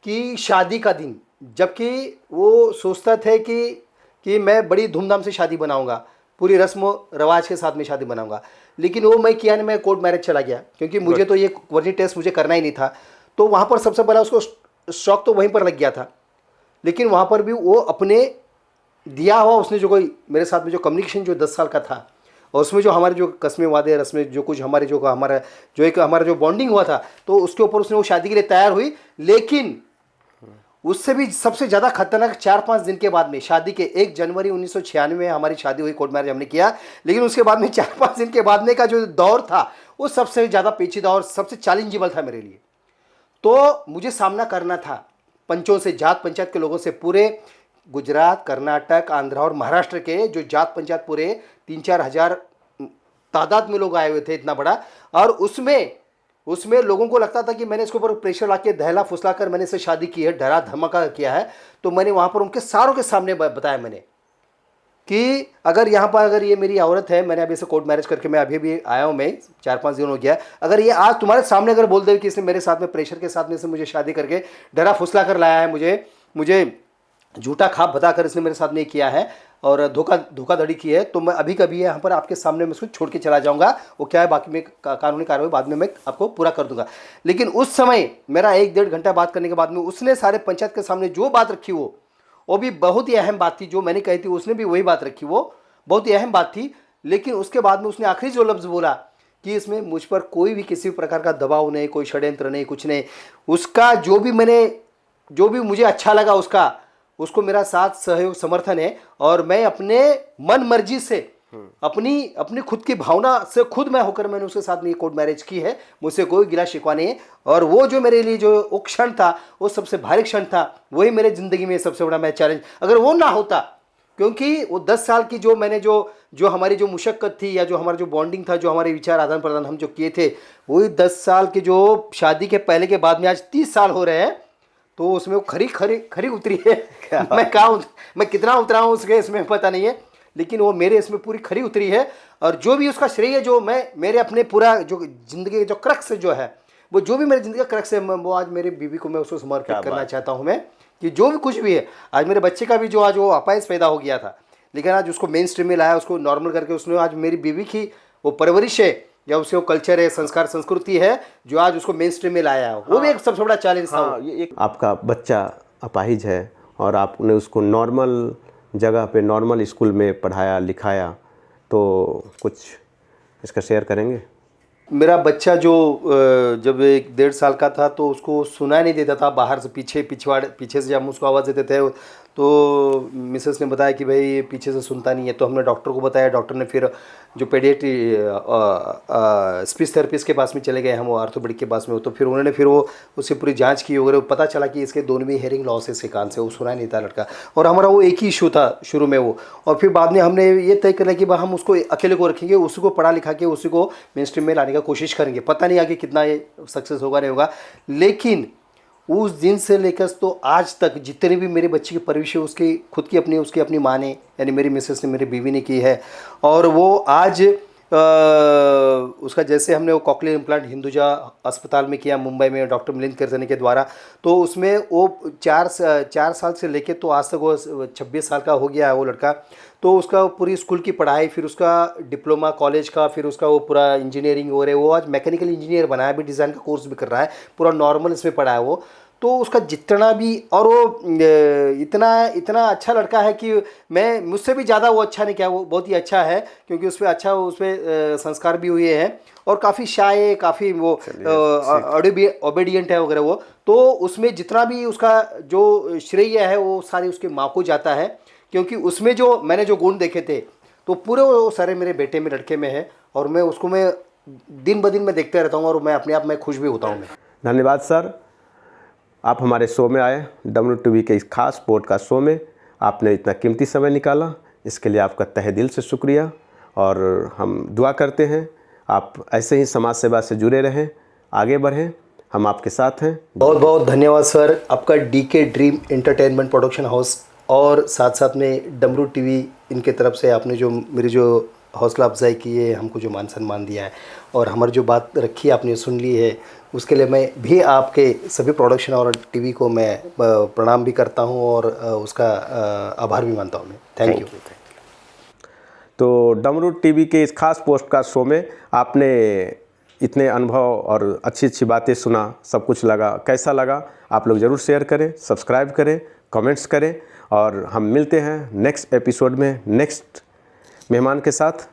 कि शादी का दिन, जबकि वो सोचता थे कि मैं बड़ी धूमधाम से शादी बनाऊंगा, पूरी रस्म रवाज के साथ में शादी बनाऊंगा। लेकिन वो मैं किया नहीं, मैं कोर्ट मैरिज चला गया, क्योंकि मुझे तो ये वर्जिन टेस्ट मुझे करना ही नहीं था। तो वहाँ पर सबसे पहला उसको शौक तो वहीं पर लग गया था। लेकिन वहाँ पर भी वो अपने दिया हुआ, उसने जो कोई मेरे साथ में जो कम्युनिकेशन जो 10 साल का था, और उसमें जो हमारे जो कस्में वादे रस्में जो कुछ हमारे हमारा जो बॉन्डिंग हुआ था, तो उसके ऊपर उसने वो शादी के लिए तैयार हुई। लेकिन उससे भी सबसे ज़्यादा खतरनाक 4-5 दिन के बाद में, शादी के 1 जनवरी 1996 में हमारी शादी हुई, कोर्ट मैरिज हमने किया। लेकिन उसके बाद में 4-5 दिन के बाद में का जो दौर था, वो सबसे ज़्यादा पेचीदा और सबसे चैलेंजेबल था मेरे लिए। तो मुझे सामना करना था पंचों से, जात पंचायत के लोगों से, पूरे गुजरात, कर्नाटक, आंध्र और महाराष्ट्र के जो जात पंचायत पूरे 3-4 हज़ार तादाद में लोग आए हुए थे, इतना बड़ा। और उसमें लोगों को लगता था कि मैंने इसके ऊपर प्रेशर लाके दहला फुसला कर मैंने इससे शादी की है, डरा धमका किया है। तो मैंने वहाँ पर उनके सारों के सामने बताया मैंने कि अगर यहाँ पर अगर ये मेरी औरत है, मैंने अभी इसे कोर्ट मैरिज करके मैं अभी भी आया हूँ, मैं 4-5 दिन हो गया, अगर ये आज तुम्हारे सामने अगर बोल दे कि इसने मेरे साथ में प्रेशर के साथ में से मुझे शादी करके डरा फुसला कर लाया है, मुझे झूठा खाप बताकर इसने मेरे साथ में किया है और धोखाधड़ी की है, तो मैं अभी कभी यहाँ पर आपके सामने मैं उसको छोड़ के चला जाऊँगा। वो क्या है, बाकी में कानूनी कार्रवाई बाद में मैं आपको पूरा कर दूंगा। लेकिन उस समय मेरा 1-1.5 घंटा बात करने के बाद में उसने सारे पंचायत के सामने जो बात रखी, वो भी बहुत ही अहम बात थी। जो मैंने कही थी उसने भी वही बात रखी, वो बहुत ही अहम बात थी। लेकिन उसके बाद में उसने आखिरी जो लफ्ज़ बोला कि इसमें मुझ पर कोई भी किसी प्रकार का दबाव नहीं, कोई षड्यंत्र नहीं, कुछ नहीं। उसका जो भी मुझे अच्छा लगा, उसको मेरा साथ सहयोग समर्थन है, और मैं अपने मन मर्जी से अपनी खुद की भावना से खुद मैं होकर मैंने उसके साथ में कोर्ट मैरिज की है। मुझसे कोई गिला शिकवा नहीं है। और वो जो मेरे लिए जो वो क्षण था, वो सबसे भारी क्षण था, वही मेरे ज़िंदगी में सबसे बड़ा मैं चैलेंज, अगर वो ना होता, क्योंकि वो 10 साल की जो मैंने जो हमारी जो मुशक्क़त थी, या जो हमारा जो बॉन्डिंग था, जो हमारे विचार आदान प्रदान हम जो किए थे, वही 10 साल की जो शादी के पहले के बाद में आज 30 साल हो रहे हैं, तो उसमें वो खरी उतरी है। मैं कितना उतरा हूँ उसके इसमें पता नहीं है, लेकिन वो मेरे इसमें पूरी खरी उतरी है। और जो भी उसका श्रेय है, जो मैं मेरे अपने पूरा जो ज़िंदगी जो क्रक्स जो है, वो जो भी मेरी ज़िंदगी का क्रक्स है, वो आज मेरी बीवी को मैं उसको समर्पित करना चाहता हूँ मैं, कि जो भी कुछ भी है, आज मेरे बच्चे का भी जो आज वो अपाहिज पैदा हो गया था, लेकिन आज उसको मेन स्ट्रीम में लाया, उसको नॉर्मल करके उसने आज मेरी बीवी की वो परवरिश है, या उसके वो कल्चर है, संस्कार संस्कृति है, जो आज उसको मेन स्ट्रीम में लाया है। वो भी एक सबसे बड़ा चैलेंज था। ये एक आपका बच्चा अपाहिज है और आपने उसको नॉर्मल जगह पे नॉर्मल स्कूल में पढ़ाया लिखाया, तो कुछ इसका शेयर करेंगे? मेरा बच्चा जो जब 1-1.5 साल का था, तो उसको सुनाई नहीं देता था, बाहर से पीछे से जब हम उसको आवाज़ देते थे, तो मिसेस ने बताया कि भाई ये पीछे से सुनता नहीं है। तो हमने डॉक्टर को बताया, डॉक्टर ने फिर जो पेडियाट्री स्पीच थेरेपिस्ट के पास में चले गए हम, वो ऑर्थोपेडिक के पास में, तो फिर उन्होंने वो उससे पूरी जांच की वगैरह, पता चला कि इसके दोनों में हेयरिंग लॉस है, इसके कान से वो सुनाई नहीं था लड़का। और हमारा वो एक ही इशू था शुरू में वो, और फिर बाद में हमने ये तय कर लिया कि हम उसको अकेले को रखेंगे, उसी को पढ़ा लिखा के उसी को मेन स्ट्रीम में लाने का कोशिश करेंगे। पता नहीं आगे कितना ये सक्सेस होगा नहीं होगा, लेकिन उस दिन से लेकर तो आज तक जितने भी मेरे बच्चे की परवरिश है, उसकी खुद की उसकी अपनी माँ ने, यानी मेरी मिसेस ने, मेरी बीवी ने की है। और वो आज उसका जैसे हमने वो कॉकलियर इम्प्लांट हिंदुजा अस्पताल में किया मुंबई में, डॉक्टर मिलिंद करजने के द्वारा, तो उसमें वो 4 साल से लेके तो आज तक वो 26 साल का हो गया है वो लड़का। तो उसका पूरी स्कूल की पढ़ाई, फिर उसका डिप्लोमा कॉलेज का, फिर उसका वो पूरा इंजीनियरिंग हो रहा है, वो आज मैकेनिकल इंजीनियर बना है, अभी डिज़ाइन का कोर्स भी कर रहा है, पूरा नॉर्मल इसमें पढ़ा है वो। तो उसका जितना भी, और वो इतना इतना अच्छा लड़का है कि मैं मुझसे भी ज़्यादा वो अच्छा नहीं किया, वो बहुत ही अच्छा है, क्योंकि उस पर अच्छा उस पर संस्कार भी हुए हैं, और काफ़ी शाय है, काफ़ी वो ओबीडियंट है वगैरह वो। तो उसमें जितना भी उसका जो श्रेय है वो सारी उसके माँ को जाता है, क्योंकि उसमें जो मैंने जो गुण देखे थे तो पूरे वो सारे मेरे बेटे में, लड़के में है, और मैं उसको मैं दिन ब दिन मैं देखते रहता हूँ, और मैं अपने आप में खुश भी होता हूँ मैं। धन्यवाद सर, आप हमारे शो में आए, WTV के इस खास पॉडकास्ट शो में आपने इतना कीमती समय निकाला, इसके लिए आपका तहे दिल से शुक्रिया। और हम दुआ करते हैं आप ऐसे ही समाज सेवा से जुड़े रहें, आगे बढ़ें, हम आपके साथ हैं। बहुत बहुत धन्यवाद सर, आपका DK dream entertainment production house और साथ साथ में WTV, इनके तरफ से आपने जो मेरी जो हौसला अफजाई की है, हमको जो मान सम्मान दिया है, और हमारी जो बात रखी आपने सुन ली है, उसके लिए मैं भी आपके सभी प्रोडक्शन और TV को मैं प्रणाम भी करता हूँ, और उसका आभार भी मानता हूँ मैं। Thank you. तो WTV के इस खास पॉडकास्ट शो में आपने इतने अनुभव और अच्छी अच्छी बातें सुना, सब कुछ लगा, कैसा लगा आप लोग ज़रूर शेयर करें, सब्सक्राइब करें, कमेंट्स करें, और हम मिलते हैं नेक्स्ट एपिसोड में नेक्स्ट मेहमान के साथ।